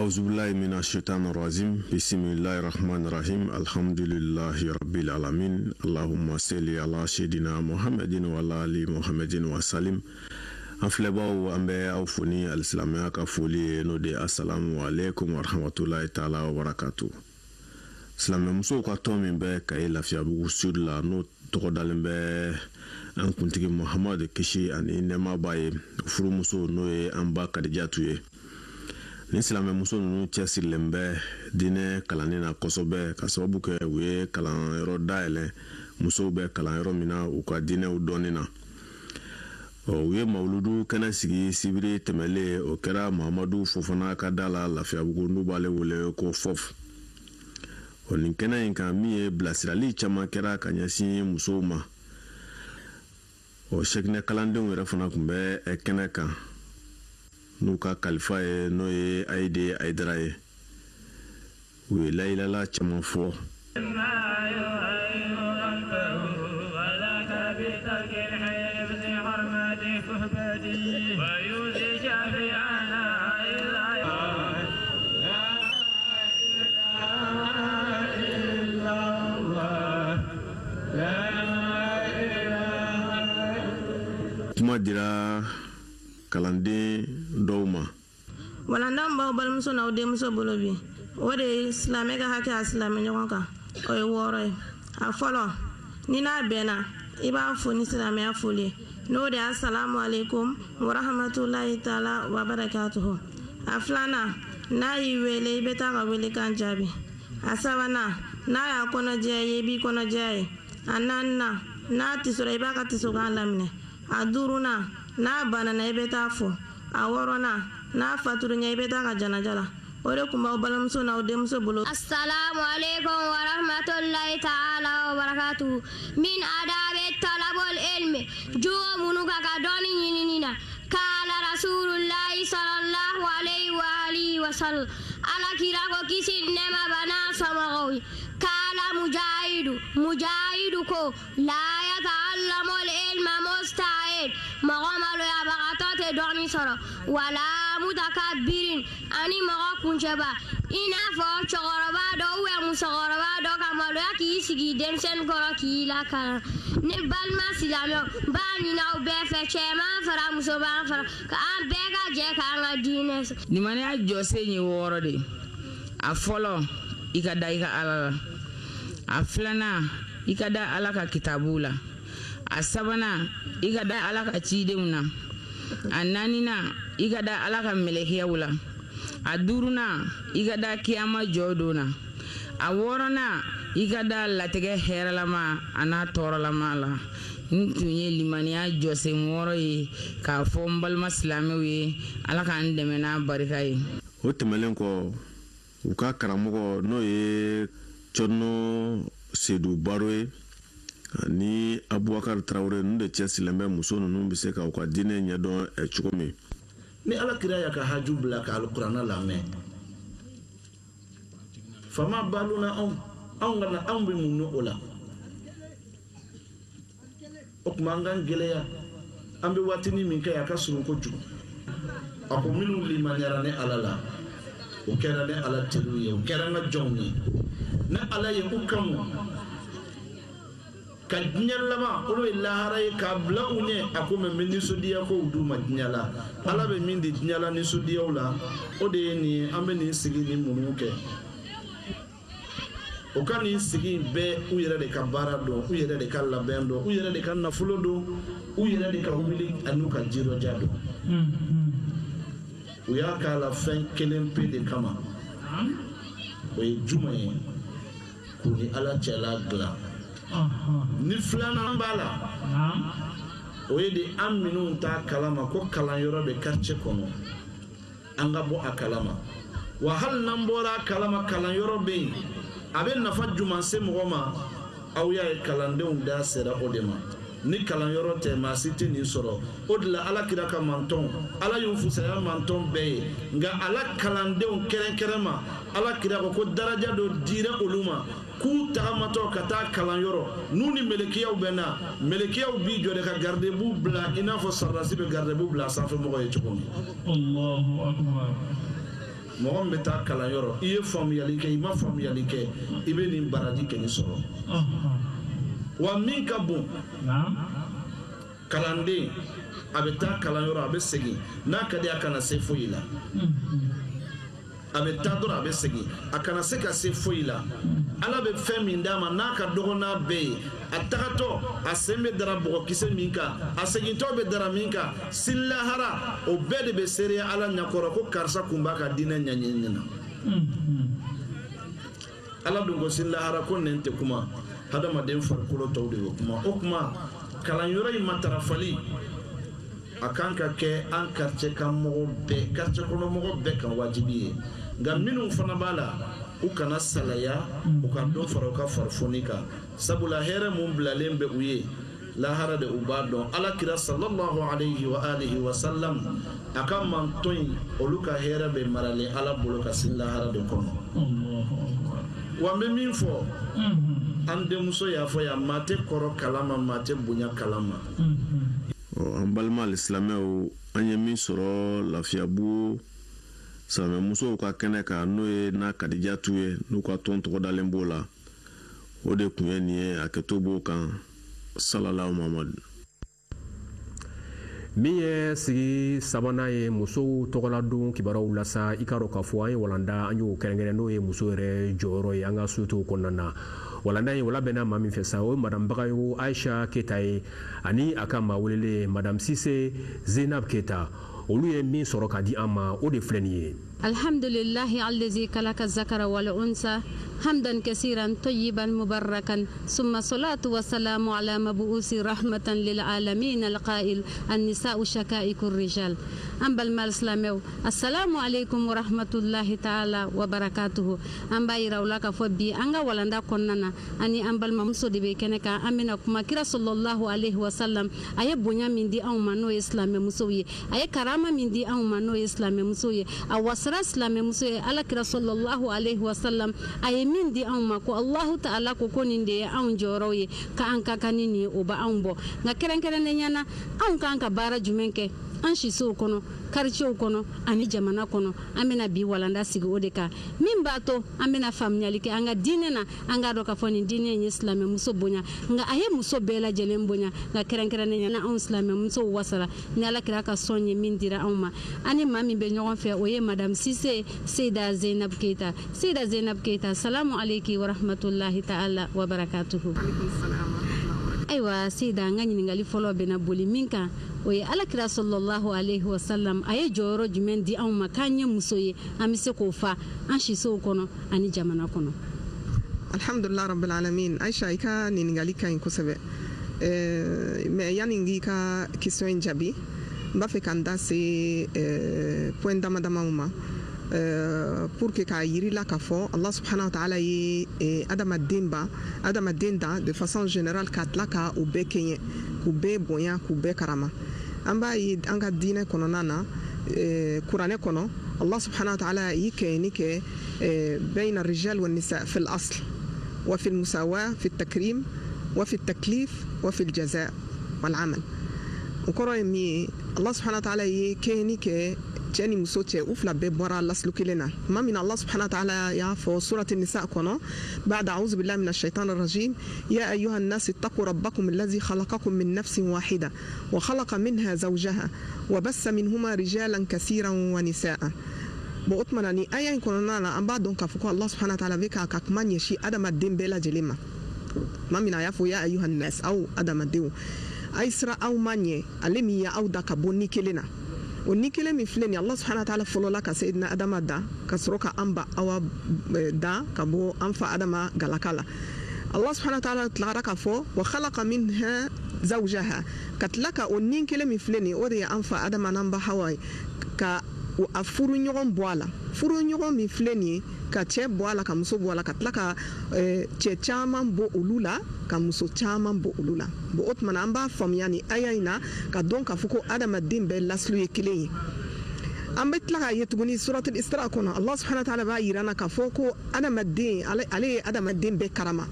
أعوذ بالله من الشيطان الرجيم بسم الله الرحمن الرحيم الحمد لله رب العالمين اللهم صل على سيدنا محمد وعلى آل محمد وسلم أفلباو أمبي أوفوني الإسلامية كفولي نودي السلام عليكم ورحمة الله تعالى وبركاته سلام مسو كاتومي بي كاي لافيا بو سود لا نو تقدالن بي an kuntigi Muhammad kishi ani nema baye furu muso noye amba kadijatuye ni silame muso nu chesi lembe dine kalanina kosobe kasobu ke we kalan ro daile muso be kalan ro mina uka dine udonina o we mauludu kana sigi sibiri temele o kera Muhammadu fofana kadala lafia bugundu bale wole ko fof o ninkena inka miye blasirali chama kera kanyasi muso ma o shekne kalandon wera fana kumbe ekene kan nuka kalifa e no ye aide aidra ye we laila la chama fo dira kalande dawma wala ndamba bal muso na de muso bolobi wode islamic hake islamic nyoka oy woro a folo ni na bena iba fo ni islamic foli no de assalamu alaikum wa rahmatullahi taala wa barakatuh aflana na yiwele beta ga wele kan jabi asabana na ya kono je yebi kono je ananna na tisura iba ka tisuga lamne aduruna na bana na ibeta fo aworona na faturunya ibeta ka janajala ore kuma balamso na odemso bulo. Assalamu alaikum wa rahmatullahi ta'ala wa barakatuh. Min adabi talabul ilmi juwa munuka ka doni nyininina kala rasulullahi sallallahu alaihi wa alihi wa sallam ala kirako kisi nema bana samagowi kala mujahidu ko la yata'allamu al-ilma musta'id magamalu ya bagatate doni sara wala mutakabbirin ani magakunjaba ina fo chogoroba do we musagoroba do kamalu ya kisigi densen koro kila kana ne balma silamo bani na be fe chema fara musoba fara ka an be ga je ka an dines ni mane a jose ni woro de a folo ikada ika alala a flana ikada alaka kitabula a sabana ikada alaka cideuna a nanina ikada alaka melekiyawula a duruna ikada kiyama jodona a worona ikada latege heralama ana toralama la ntunye limaniya jose woro ye ka fo mbalma islamiw ye alaka andemena barika ye o temelen ko uka karamogo no ye chono sedu barwe ni Abubakar Traoré nde Chelsea lembe muso nunu bise ka kwa dine nyado chukome ni ala kira ya ka haju bla ka alqur'ana la me fama baluna ngana ambi munu ola okmangan geleya ambi watini minka ya ka surun ko jugu ako minu limanyara ne alala o kera ne ala tiruye o kera nga jongni ne ala ye ukamu ka nyallama olo lahara ka bla unye akome mini sodiya ko duma nyala ala be mindi nyala ni sodiya ola o de ni ambe ni sigi ni munuke o kan ni sigi be u yere de ka bara do u yere de ka labendo u yere de ka nafulo do u yere de ka wili anuka jiro jado o ya ka la fin kelen pe de kama o ye jumaye ko ni ala chala gla ni flana bala o ye de aminu ta kalama ko kalan yoro be quartier kono anga bo akalama wa hal nambora kalama kalan yoro be abe nafa juman se mogoma aw ya kalandenw da sera odema ni kalan yoro te ma site ni soro odla ala kira ka manton ala yu fusaya manton be nga ala kalandenw kerenkerema ala kira ko daraja do dira uluma ku tagamato kata kalan yoro nuni melekiyaw bena melekiyaw bi jode ka garde bu bla ina fo sarrasi be garde bu bla safa mo ye chukon Allahu akbar mɔgɔ min bɛ taa kalanyɔrɔ i ye faamuyali kɛ i ma faamuyali kɛ i bɛ nin baraji kɛmɛ sɔrɔ wa min ka bon kalanden a bɛ taa kalanyɔrɔ a bɛ segin n'a ka di a kana se foyi la a bɛ taa dɔrɔn a bɛ segin a kana se ka se foyi la ala bɛ fɛn min d'a ma n'a ka dɔgɔ n'a bɛɛ ye a tagatɔ a sen bɛ dara bɔgɔkisɛ min kan a segintɔ bɛ dara min kan sini lahara o bɛɛ de bɛ seereya ala ɲɛkɔrɔ ko karisa kun b'a ka diinɛ ɲɛɲini na ala dun ko sini lahara ko nin tɛ kuma hadamaden farikolo tɔw de bɛ kuma o kuma kalanyɔrɔ in matarafali a kan ka kɛ an quartier kan mɔgɔ bɛɛ quartier kɔnɔ mɔgɔ bɛɛ kan wajibi ye nka minnu fana b'a la u kana salaya u ka dɔ fara u ka farifoni kan sabula hɛrɛ mun bilalen bɛ u ye lahara de u b'a dɔn alakira sallallahu alayhi wa alihi wa sallam a ka mantɔn in olu ka hɛrɛ bɛ maralen ala bolo ka se lahara de kɔnɔ wa n bɛ min fɔ an denmuso y'a fɔ yan maa tɛ kɔrɔ kalama maa tɛ bonya kalama an balima alisilamɛw an ye min sɔrɔ lafiyabugu silamɛmusow ka kɛnɛ kan n'o ye na kadijatu ye n'u ka tɔn tɔgɔ dalen b'o la o de kun ye nin ye a kɛto b'o kan sallallahu mamadu min ye sigi sabanan ye musow tɔgɔladon kibaruyaw la sa i k'a dɔn k'a fɔ an ye walanda an y'o kɛrɛnkɛrɛn n'o ye muso yɛrɛ jɔyɔrɔ ye an ka sutew kɔnɔna na walanda ye wala bɛnna maa min fɛ sa o ye madame bagayo aisha keta ye ani a ka maa welele madame sise zenab keta olu ye min sɔrɔ ka di an ma o de filɛ nin ye alhamdulillahi allazi kalaka zakara wal unsa hamdan kasiran tayyiban mubarakan summa salatu wa salamu ala mabuusi rahmatan lil alamin alqa'il an-nisa'u shaka'ikur rijal ambal mal islamew assalamu alaykum wa rahmatullahi ta'ala wa barakatuhu amba irawla ka fobi anga walanda konnana ani ambal mamso de be keneka amina kuma kira sallallahu alayhi wa sallam aye bonya min di an mano islame musoye aye karama min di an mano islame musoye awasra islame musoye ala kira sallallahu alayhi wa sallam aye min di an mako Allah ta'ala ko koninde an joroye ka an ka kanini o ba an bo nga keren ne nyana an kan ka bara jumenke an shiso kono quartier kono ani jamana kono amena bi walanda sigi o de ka min bato amena famnyali ke anga dine na anga do ka foni dine ni islam muso bonya nga aye muso bela jelen bonya nga keren ne na an islam muso wasara ni ala kira ka sonye min dira anma ani mami be nyogon fe o ye madame Sise Seyda Zainab Keita salamu alayki wa rahmatullahi ta'ala wa barakatuhu aywa Seyda ngani ngali folo bena boli minka oye alakira sallallahu alayhi wa sallam aye joro jumen di an makanye musoye amise ko fa an shiso kono ani jamana kono alhamdulillah rabbil alamin aisha ika ni ngali kan ko sebe me yani ngi ka question jabi ba fe kanda se point dama uma pour que ka yiri la ka fo Allah subhanahu wa ta'ala yi adama demba de façon générale katlaka ou be kenye ku be bonya ku be karama amba yi anga dine kono nana qur'ane kono Allah subhanahu wa ta'ala yi keni ke بين الرجال والنساء في الأصل وفي المساواة في التكريم وفي التكليف وفي الجزاء والعمل وكرة مي الله سبحانه وتعالى كيني كي جاني مسوتي أفلا ببورا لسلوك لنا ما من الله سبحانه وتعالى يعفو سورة النساء كنا بعد أعوذ بالله من الشيطان الرجيم يا أيها الناس اتقوا ربكم الذي خلقكم من نفس واحدة وخلق منها زوجها وبث منهما رجالا كثيرا ونساء بأطمنني أيا كنا أنا أم بعد كفوك الله سبحانه وتعالى بك كمان يشي أدم الدين بلا جلما ما من يعفو يا أيها الناس أو أدم الدين أيسرا أو ماني ألمي أو دا كبوني كلنا ونيكلي مفلني الله سبحانه وتعالى فلو لك سيدنا أدم دا كسروك أمبا أو دا كبو أنفا أدم غلقالا الله سبحانه وتعالى تلارك فو وخلق منها زوجها كتلك ونيكلي مفلني ودي أنفا أدم نمبا هواي ك afuru ɲɔgɔn bɔ a la furu ɲɔgɔn min filɛ nin ye ka cɛ bɔ a la ka muso bɔ a la ka tila ka cɛ caman bɔ olu la ka muso caman bɔ olu la bon o tuma na an b'a faamuya ni aya in na ka dɔn k'a fɔ ko adamaden bɛɛ lasilo ye kelen ye an bɛ tila k'a ye tuguni suratul Isra kɔnɔ Allah subhanahu wa ta'ala b'a yira na k'a fɔ ko adamaden ale ye adamaden bɛɛ karama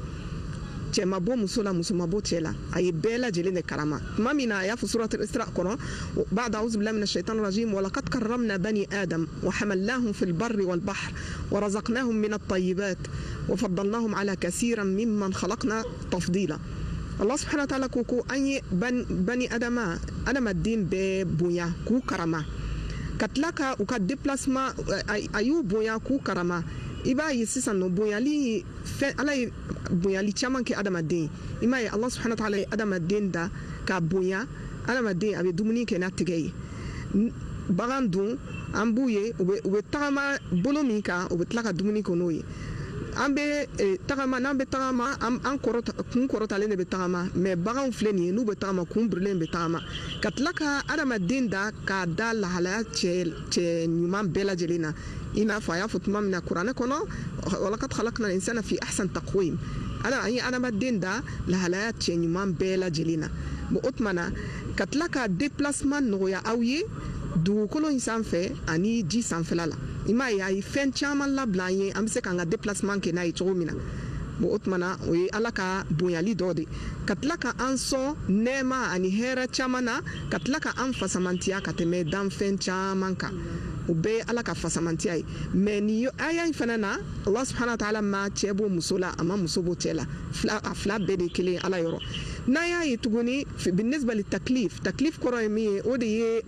cɛ ma bɔ muso la muso ma bɔ cɛ la a ye bɛɛ lajɛlen de karama tuma min na a y'a fɔ suratul Isra kɔnɔ ba'da a'udhu billahi minash shaitanir rajim wa laqad karramna bani adam wa hamalnahum fil barri wal bahr wa razaqnahum min at-tayyibat wa faddalnahum ala kaseeran mimman khalaqna tafdila. Allah subhanahu wa ta'ala ko an ye bani adama adamaden bɛɛ bonya k'u karama ka tila ka u ka déplacement a y'u bonya k'u karama i b'a ye sisan nɔ bonyali fɛn ala ye bonyali caman kɛ adamaden i m'a ye Allah subhanahu wa ta'ala ye adamaden da ka bonya adamaden a bɛ dumuni kɛ n'a tɛgɛ ye bagan dun an b'u ye u bɛ tagama bolo min kan u bɛ tila ka dumuni kɛ n'o ye an bɛ tagama n'an bɛ tagama an kun kɔrɔtalen de bɛ tagama mais baganw filɛ nin ye n'u bɛ tagama kun birilen bɛ tagama ka tila ka adamaden da k'a da lahalaya cɛ ɲuman bɛɛ lajɛlen na i n'a fɔ a y'a fɔ tuma min na kuranɛ kɔnɔ walaqad khalaqna al-insana fi ahsan taqwim an ye adamaden da lahalaya cɛ ɲuman bɛɛ lajɛlen na bon o tuma na ka tila ka déplacement nɔgɔya aw ye dugukolo in sanfɛ ani ji sanfɛla la i m'a ye a ye fɛn caman labila an ye an bɛ se k'an ka déplacement kɛ n'a ye cogo min na bon o tuma na o ye ala ka bonyali dɔ de ka tila ka an sɔn nɛɛma ani hɛrɛ caman na ka tila ka an fasamantiya ka tɛmɛ danfɛn caman kan o bɛɛ ye ala ka fasamantiya ye mais nin aya in fana na Allah subhanahu wa ta'ala ma cɛ bɔ muso la a ma muso bɔ cɛ la a fila bɛɛ de kelen ala yɔrɔ n'a y'a ye tuguni binisba li taklif kɔrɔ ye min ye o de ye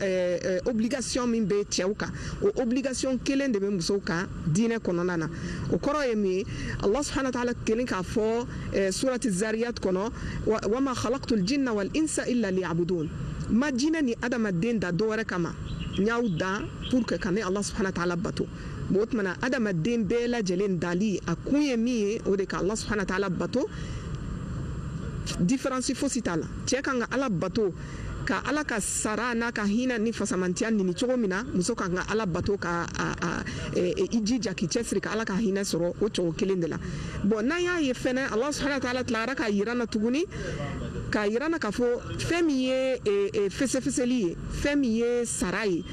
obligation min bɛ cɛw kan o obligation kelen de bɛ musow kan diinɛ kɔnɔna na o kɔrɔ ye min ye Allah subhanahu wa ta'ala kelen k'a fɔ surati zariyat kɔnɔ wa ma khalaqtul jinna wal insa illa liya'budun ma jinɛ ni adamaden da dɔwɛrɛ kama n y'aw dan pour que ka ne Allah subhanahu wa ta'ala bato bon o tuma na adamaden bɛɛ lajɛlen dali a kun ye min ye o de ka Allah subhanahu wa ta'ala bato différence fosi t'a la cɛ kan ka ala bato ka ala ka sara n'a ka hinɛ ni fasamantiya ɲini cogo min na muso kan ka ala bato ka i jija k'i cɛsiri ka ala ka hinɛ sɔrɔ o cogo kelen de la bon n'an y'a ye fɛnɛ Allah subhanahu wa ta'ala tilara ka yira na tuguni ka yira na k'a fɔ fɛn min ye fɛsɛfɛsɛli ye fɛn min ye sara ye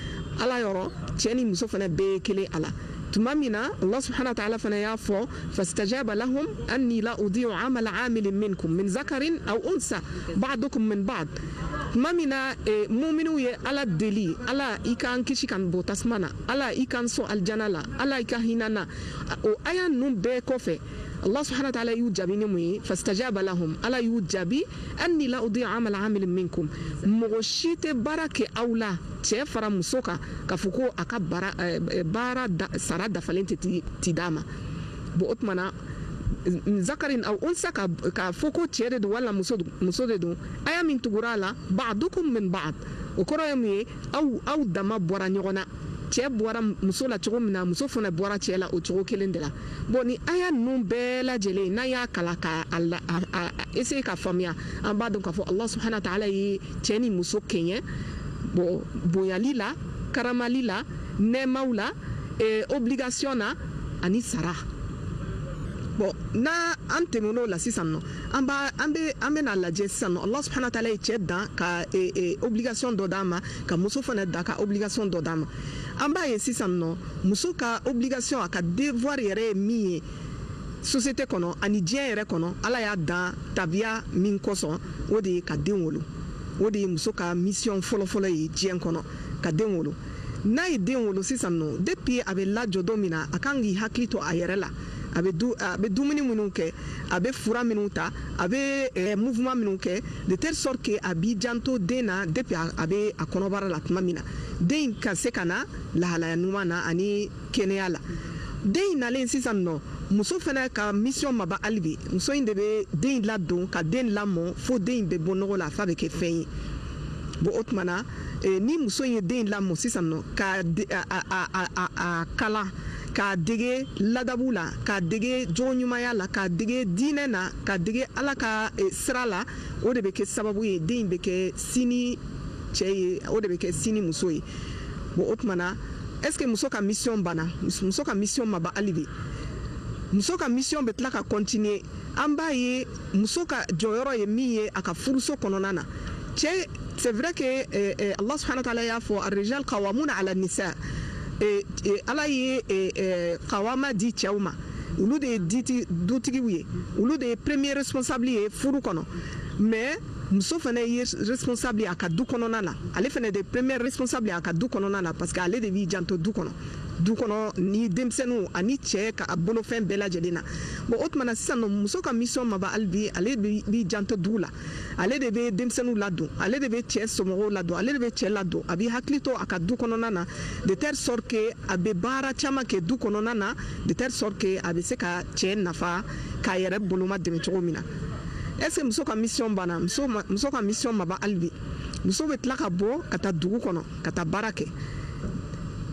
ala yɔrɔ cɛ ni muso fana bɛɛ ye kelen a la tuma min na Allah subhanahu wa ta'ala fana y'a fɔ fastajaba lahum anni la udi'u amala amilin minkum min zakarin aw unsa ba'dukum min ba'd tuma min na mu'minu ye ala deli ala i k'an kisi kan bɔ tasuma na ala i k'an sɔn aljana la ala i ka hinɛ na o aya ninnu bɛɛ kɔfɛ Allah subhanahu wa ta'ala y'u jaabi ni mun ye fastajaba lahum ala y'u jaabi anni la udi'u amala amilin minkum mɔgɔ si tɛ baara kɛ aw la cɛ fara muso kan k'a fɔ ko a ka baara sara dafalen tɛ d'a ma bon o tuma na zakarin aw unsa ka fɔ ko cɛ de don wala muso de don aya min tugura a la ba'dukum min ba'd o kɔrɔ ye mun ye aw dama bɔra ɲɔgɔn na cɛ bɔra muso la cogo min na muso fana bɔra cɛ la o cogo kelen de la bon ni aya ninnu bɛɛ lajɛlen n'a y'a kala ka essayer ka faamuya an b'a dɔn k'a fɔ Allah subhanahu wa ta'ala ye cɛ ni muso kɛɲɛ bon bonyali la karamali la nɛɛmaw la obligation na ani sara bon na an tɛmɛn'o la sisan nɔ an bɛna lajɛ sisan nɔ Allah subhanahu wa ta'ala ye cɛ dan ka obligation dɔ d'a ma ka muso fana dan ka obligation dɔ d'a ma an b'a ye sisan nɔ muso ka obligation a ka devoir yɛrɛ ye min ye société kɔnɔ ani diɲɛ yɛrɛ kɔnɔ ala y'a dan tabiya min kosɔn o de ye ka den wolo o de ye muso ka mission fɔlɔfɔlɔ ye diɲɛ kɔnɔ ka den wolo n'a ye den wolo sisan nɔ depuis a bɛ lajɔ don min na a kan k'i hakili to a yɛrɛ la a bɛ dumuni minnu kɛ a bɛ fura minnu ta a bɛ mouvement minnu kɛ de telle sorte que a b'i janto den na depuis a bɛ a kɔnɔbara la tuma min na den ka se ka na lahalaya ɲuman na ani kɛnɛya la den nalen sisan nɔ muso fana ka mission ma ban hali bi muso in de bɛ den ladon ka den lamɔ fo den in bɛ bɔ nɔgɔ la f'a bɛ kɛ fɛn ye bon o tuma na ni muso in ye den lamɔ sisan nɔ ka a kala k'a dege ladabu la k'a dege jogoɲumanya la k'a dege diinɛ na k'a dege ala ka sira la o de bɛ kɛ sababu ye den bɛ kɛ sini cɛ ye o de bɛ kɛ sini muso ye bon o tuma na est ce que muso ka mission banna muso ka mission ma ban hali bi muso ka mission bɛ tila ka continuer an b'a ye muso ka jɔyɔrɔ ye min ye a ka furuso kɔnɔna na cɛ c'est vrai que Allah subhanahu wa ta'ala y'a fɔ ar-rijal qawwamuna ala nisa ala ye qawama di cɛw ma olu de ye dutigiw ye olu de ye premier responsable ye furu kɔnɔ mais muso fana ye responsable a ka du kɔnɔna la ale fana de premier responsable a ka du kɔnɔna la parce que ale de b'i janto du kɔnɔ ni denmisɛnninw ani cɛ ka bolofɛn bɛɛ lajɛlen na bon o tuma na sisan nɔ muso ka mission ma ban hali bi ale b'i janto du la ale de bɛ denmisɛnninw ladon ale de bɛ cɛ somɔgɔw ladon ale de bɛ cɛ ladon a b'i hakili to a ka du kɔnɔna na de telle sorte que a bɛ baara caman kɛ du kɔnɔna na de telle sorte que a bɛ se ka cɛ nafa k'a yɛrɛ boloma dɛmɛ cogo min na est-ce que muso ka mission banna muso ka mission ma ban hali bi muso bɛ tila ka bɔ ka taa dugu kɔnɔ ka taa baara kɛ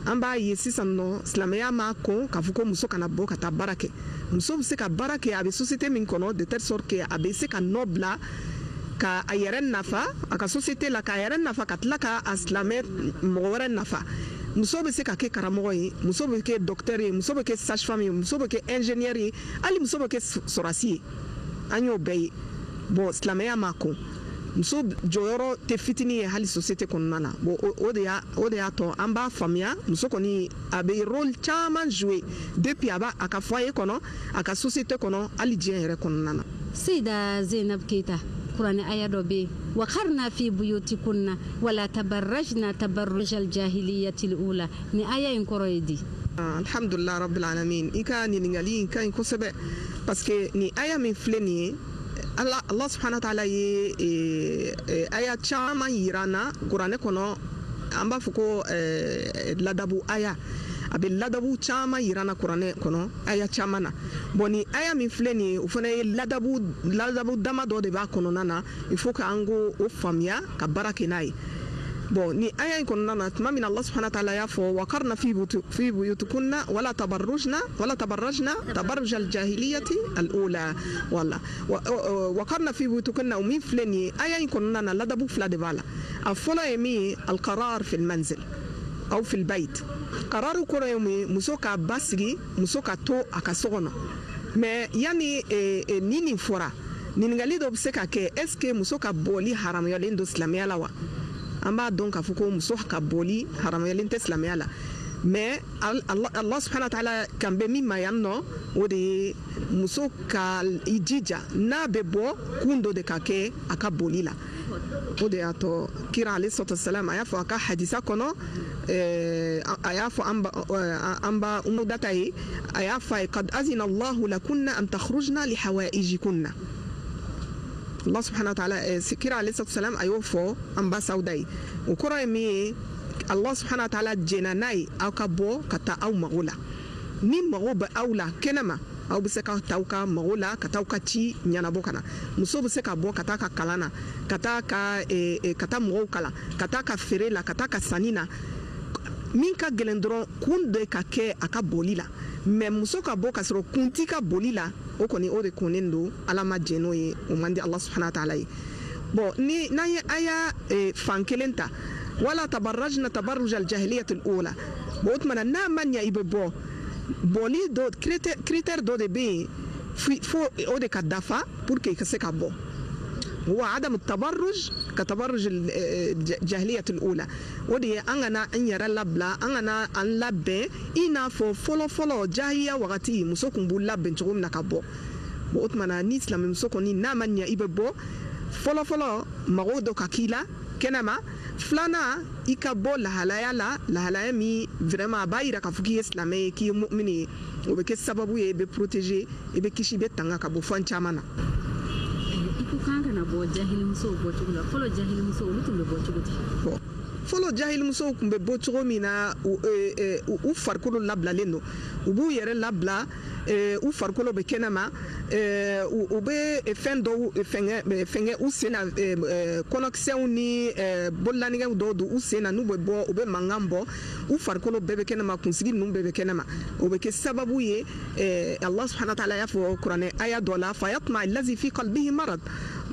an b'a ye sisan nɔ silamɛya ma kɔn k'a fɔ ko muso kana bɔ ka taa baara kɛ muso bɛ se ka baara kɛ a bɛ société min kɔnɔ de telle sorte que a bɛ se ka nɔ bila ka a yɛrɛ nafa a ka société la k'a yɛrɛ nafa ka tila ka a silamɛ mɔgɔ wɛrɛ nafa muso bɛ se ka kɛ karamɔgɔ ye muso bɛ kɛ docteur ye muso bɛ kɛ sage femme ye muso bɛ kɛ ingénieur ye hali muso bɛ kɛ sɔrɔsi ye an y'o bɛɛ ye bon silamɛya ma kɔn muso jɔyɔrɔ tɛ fitinin ye hali société kɔnɔna na bon o de y'a tɔ an b'a faamuya muso kɔni a bɛ rôle caman jouer depuis a b'a a ka foyer kɔnɔ a ka société kɔnɔ hali diɲɛ yɛrɛ kɔnɔna na. Seyda Zainab Keita kuranɛ aya dɔ bɛ yen وقرنا في بيوتكن ولا تبرجنا تبرج الجاهلية الأولى ni aya in kɔrɔ ye di. Alhamdulillah rabbil alamin i ka ɲininkali in ka ɲi kosɛbɛ parce que ni aya min filɛ nin ye Allah subhanahu wa ta'ala ye aya caman yira n na kuranɛ kɔnɔ an b'a fɔ ko ladabu aya a bɛ ladabu caman yira n na kuranɛ kɔnɔ aya caman na bon ni aya min filɛ nin ye o fana ye ladabu dama dɔ de b'a kɔnɔna na il faut que an k'o faamuya ka baara kɛ n'a ye bon ni aya in kɔnɔna na tuma min Allah subhanahu wa ta'ala y'a fɔ waqarna fi buyutikunna wala tabarrajna tabarruj al-jahiliyati al-ula wala waqarna fi buyutikunna o min filɛ nin ye aya in kɔnɔna na ladabu fila de b'a la a fɔlɔ ye min ye al-qarar fi al-manzil aw fi al-bayt qararu kɔrɔ ye mun ye muso ka basigi muso ka to a ka so kɔnɔ mais yani ni nin fɔra ɲininkali dɔ bɛ se ka kɛ est ce que muso ka bɔli haramuyalen don silamɛya la wa an b'a dɔn k'a fɔ ko muso ka bɔli haramuyalen tɛ silamɛya la mais Allah subhanahu wa ta'ala kan bɛ min ma yan nɔ o de ye muso ka i jija n'a bɛ bɔ kun dɔ de ka kɛ a ka boli la o de y'a to kira alayhi salatu wasalam a y'a fɔ a ka hadisa kɔnɔ a y'a fɔ an ba umu data ye a y'a fɔ a ye qad azina Allahu lakunna an takhrujna li hawaijikunna Allah subhanahu wa ta'ala kira alayhi salatu wasalam a y'o fɔ an ba sawda ye o kɔrɔ ye min ye Allah subhanahu wa ta'ala jɛna n'a ye aw ka bɔ ka taa aw mago la ni mago bɛ aw la kɛnɛma aw bɛ se ka taa aw ka mago la ka taa aw ka ci ɲɛnabɔ ka na muso bɛ se ka bɔ ka taa ka kalan na ka taa mɔgɔw kalan ka taa ka feere la ka taa ka sanni na min ka gɛlɛn dɔrɔn kun de ka kɛ a ka boli la mais muso ka bɔ ka sɔrɔ kun t'i ka boli la o kɔni o de kunnen don ala ma jɛn n'o ye o man di Allah subhanahu wa ta'ala ye bon ni n'an ye aya fan kelen ta wala tabarrajna tabarruj al-jahiliyat al-ula bon o tuma na n'a ma ɲɛ i bɛ bɔ bɔli dɔ critère dɔ de bɛ yen fo o de ka dafa pour que i ka se ka bɔ wa adamu tabarruj ka tabarruj jahiliyat al-ula o de ye an kana an yɛrɛ labila an kana an labɛn i n'a fɔ fɔlɔ jahiliya wagati muso tun b'u labɛn cogo min na ka bɔ bon o tuma na ni silamɛmuso kɔni n'a ma ɲɛ i bɛ bɔ fɔlɔ mago dɔ ka k'i la kɛnɛma filanan i ka bɔ lahalaya la lahalaya min vraiment a b'a yira k'a fɔ k'i ye silamɛ ye k'i ye mu'mini ye o bɛ kɛ sababu ye i bɛ protéger i bɛ kisi i bɛ tanga ka bɔ fɛn caman na. i ko k'an kana bɔ jahilimusow bɔcogo la fɔlɔ jahilimusow olu tun bɛ bɔ cogo di. fɔlɔ jahilimusow tun bɛ bɔ cogo min na u farikolo labilalen don u b'u yɛrɛ labila u farikolo bɛ kɛnɛma u bɛ fɛn dɔw fɛngɛ u sen na kɔnɔkisɛw ni bololanɛgɛw dɔw don u sen na n'u bɛ bɔ u bɛ mankan bɔ u farikolo bɛɛ bɛ kɛnɛma kunsigi ninnu bɛɛ bɛ kɛnɛma o bɛ kɛ sababu ye Allah subhanahu wa ta'ala y'a fɔ kuranɛ aya dɔ la fayatma allazi fi qalbihi marad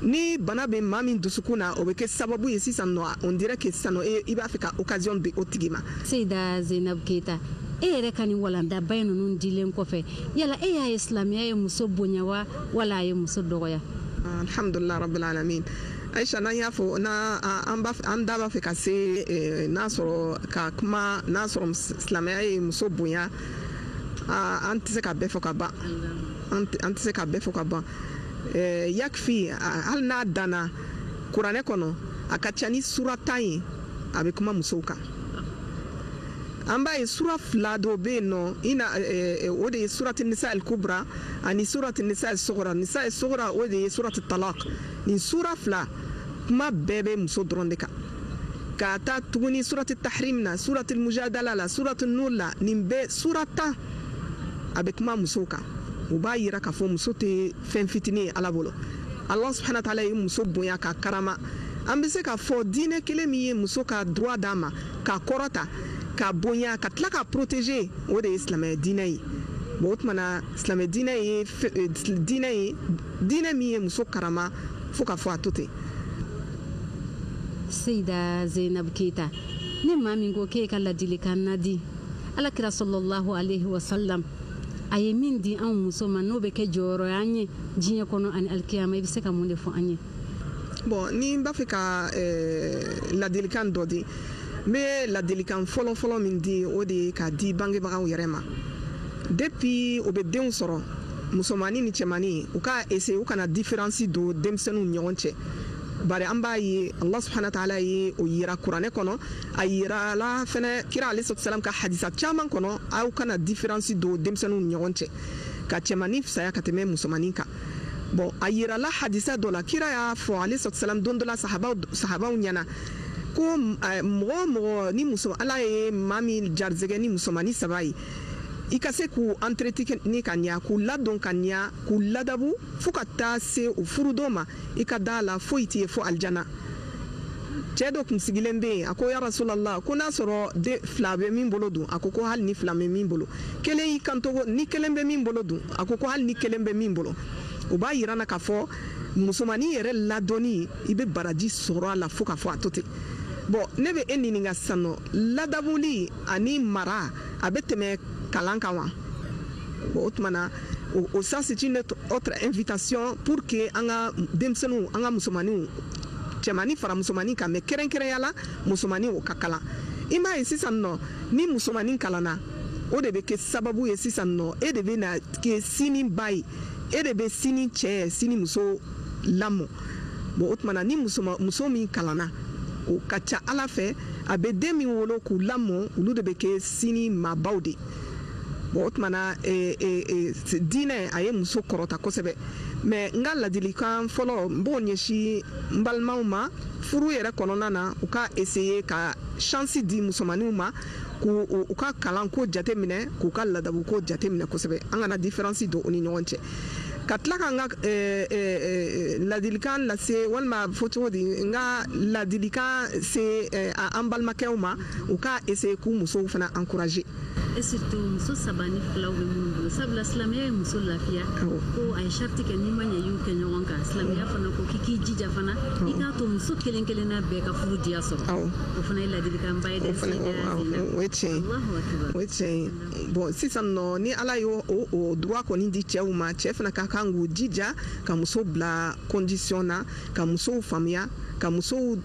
ni bana bɛ maa min dusukun na o bɛ kɛ sababu ye sisan nɔ on dirait que sisan nɔ i b'a fɛ ka occasion di o tigi ma. Seyda Zainab Keita e yɛrɛ ka nin walanda ba ninnu dilen kɔfɛ yala e y'a ye silamɛya ye muso bonya wa wala a ye muso dɔgɔya. Alhamdulillah rabbil alamin Aisha n'an y'a fɔ an da b'a fɛ ka se n'a sɔrɔ ka kuma n'a sɔrɔ silamɛya ye muso bonya an tɛ se ka bɛɛ fɔ ka ban an tɛ se ka bɛɛ fɔ ka ban yakfi hali n'a danna kuranɛ kɔnɔ a ka ca ni sura 10 ye a bɛ kuma musow kan an b'a ye sura 2 dɔ bɛ yen nɔ o de ye surati nisa al kubra ani surati nisa al sugra nisa al sugra o de ye surati talaq nin sura 2 kuma bɛɛ bɛ muso dɔrɔn de kan ka taa tuguni surati tahrim na surati mujadala la surati nur la nin bɛɛ sura 10 a bɛ kuma musow kan u b'a yira k'a fɔ muso tɛ fɛn fitinin ye ala bolo Allah subhanahu wa ta'ala ye muso bonya ka karama an bɛ se k'a fɔ diinɛ kelen min ye muso ka droit d'a ma ka kɔrɔta ka bonya ka tila ka protéger o de ye silamɛ diinɛ ye bon o tuma na silamɛ diinɛ ye diinɛ min ye muso karama fo ka fɔ a to ten. Seyda Zainab Keita ni maa min ko k'e ka ladilikan na di Alakira sallallahu alaihi wa sallam a ye min di anw muso ma n'o bɛ kɛ jɔyɔrɔ an ye diɲɛ kɔnɔ ani alikiyama i bɛ se ka mun de fɔ an ye. Bon ni n b'a fɛ ka ladilikan dɔ di n bɛ ladilikan fɔlɔ min di o de ye ka di bangebagaw yɛrɛ ma depuis o bɛ denw sɔrɔ musomanni ni cɛmanni u ka essayer u kana différence don denmisɛnninw ni ɲɔgɔn cɛ bari an b'a ye Allah subhanahu wa ta'ala ye o yira kuranɛ kɔnɔ a yira la fɛnɛ kira alayhi salam ka hadisa caman kɔnɔ aw kana différence don denmisɛnninw ni ɲɔgɔn cɛ ka cɛmanni fisaya ka tɛmɛ musomanni kan. Bon a yira la hadisa dɔ la kira y'a fɔ alayhi salam don dɔ la sahabaw ɲɛna ko mɔgɔ ni muso ala ye maa min jarizɛgɛ ni musomanni 3 ye i ka se k'u entretenir ka ɲa k'u ladon ka ɲa k'u ladabu fo ka taa se u furudon ma i ka da la foyi t'i ye fo alijana. Cɛ dɔ kun sigilen bɛ yen a ko ya rasulallah ko n'a sɔrɔ den 2 bɛ min bolo dun a ko hali ni 2 bɛ min bolo kelen y'i kanto ni kelen bɛ min bolo dun a ko hali ni kelen bɛ min bolo. O b'a yira na k'a fɔ musomanni yɛrɛ ladɔnni i bɛ baraji sɔrɔ a la fo ka fɔ a to ten. Bon ne bɛ e ɲininka sisan nɔ ladabuli ani mara a bɛ tɛmɛ kalan kan wa? Bon o tuma na o ça c'est une autre invitation pour que an ka denmisɛnninw an ka musomanninw cɛmanni fara musomanni kan mais kɛrɛnkɛrɛnya la musomanni o ka kalan. I m'a ye sisan nɔ ni musomanni kalanna o de bɛ kɛ sababu ye sisan nɔ e de bɛ na kɛ sini ba ye. E de bɛ sini cɛ sini muso lamɔ bon o tuma na ni muso min kalanna o ka ca ala fɛ a bɛ den min wolo k'u lamɔ olu de bɛ kɛ sini maabaw de bon o tuma na diinɛ a ye muso kɔrɔta kosɛbɛ mais n ka ladilikan fɔlɔ n b'o ɲɛsin n balimaw ma furu yɛrɛ kɔnɔna na u ka essayer ka chance di musomanninw ma k'u ka kalan ko jate minɛ k'u ka ladabu ko jate minɛ kosɛbɛ an kana différence don u ni ɲɔgɔn cɛ ka tila ka n ka ladilikan lase walima fɔ cogo di n ka ladilikan se an balimakɛw ma u ka essayer k'u musow fana encourager. Et surtout muso 3 ni 2 bɛ minnu bolo sabula silamɛya ye muso lafiya ko a ye sariti kɛ n'i ma ɲɛ y'u kɛ ɲɔgɔn kan silamɛya fana ko k'i jija fana i k'a to muso kelen kelenna bɛɛ ka furu diya sɔrɔ o fana ye ladilikan ba ye dɛ. O ye tiɲɛ o ye tiɲɛ bon sisan nɔ ni ala y'o droit kɔni di cɛw ma cɛ fana ka kan k'u jija ka muso bila condition na ka musow faamuya ka musow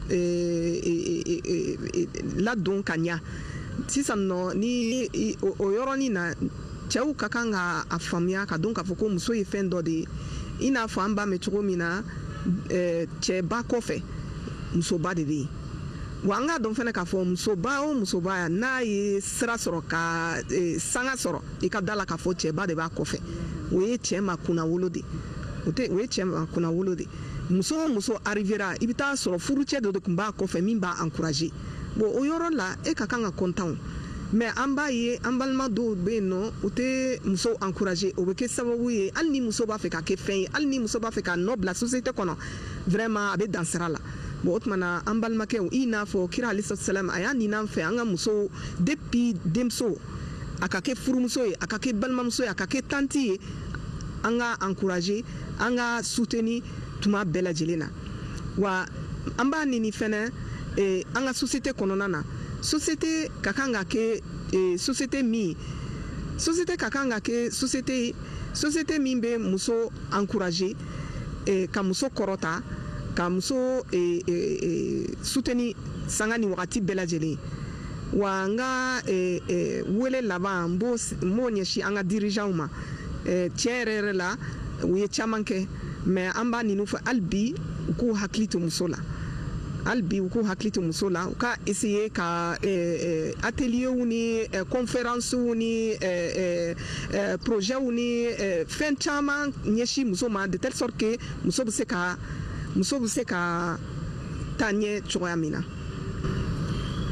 ladon ka ɲa. Sisan nɔ ni o yɔrɔnin na cɛw ka kan ka a faamuya ka dɔn k'a fɔ ko muso ye fɛn dɔ de ye i n'a fɔ an b'a mɛn cogo min na cɛba kɔfɛ musoba de bɛ yen wa an k'a dɔn fana k'a fɔ musoba o musoba n'a ye sira sɔrɔ ka sanga sɔrɔ i ka da la k'a fɔ cɛba de b'a kɔfɛ o ye cɛ ma kunnawolo de o ye cɛ ma kunnawolo de muso o muso arrivera i bɛ taa sɔrɔ furucɛ dɔ de tun b'a kɔfɛ min b'a encourager. Bon o yɔrɔ la e ka kan ka content mais an b'a ye an balima dɔw bɛ yen nɔ u tɛ muso encourager o bɛ kɛ sababu ye hali ni muso b'a fɛ ka kɛ fɛn ye hali ni muso b'a fɛ ka nɔ bila société kɔnɔ vraiment a bɛ dan sira la bon o tuma na an balimakɛw i n'a fɔ kira alayhi salam a y'a ɲini an fɛ an ka muso depuis denmuso a ka kɛ furumuso ye a ka kɛ balimamuso ye a ka kɛ tanti ye an ka encourager an ka soutenir tuma bɛɛ lajɛlen na wa an b'a ɲini fɛnɛ an ka société kɔnɔna na société ka kan ka kɛ société min ka kan ka kɛ société min bɛ muso encourager ka muso kɔrɔta ka muso soutenir sanga ni wagati bɛɛ lajɛlen wa n ka wele laban n b'o ɲɛsin an ka dirigeants ma tiɲɛ yɛrɛ yɛrɛ la u ye caman kɛ mais an b'a ɲini u fɛ hali bi u k'u hakili to muso la hali bi u k'u hakili to muso la u ka essayer ka ateliers ni conférences ni projets ni fɛn caman ɲɛsin muso ma de telle sorte que muso bɛ se ka taa ɲɛ cogoya min na.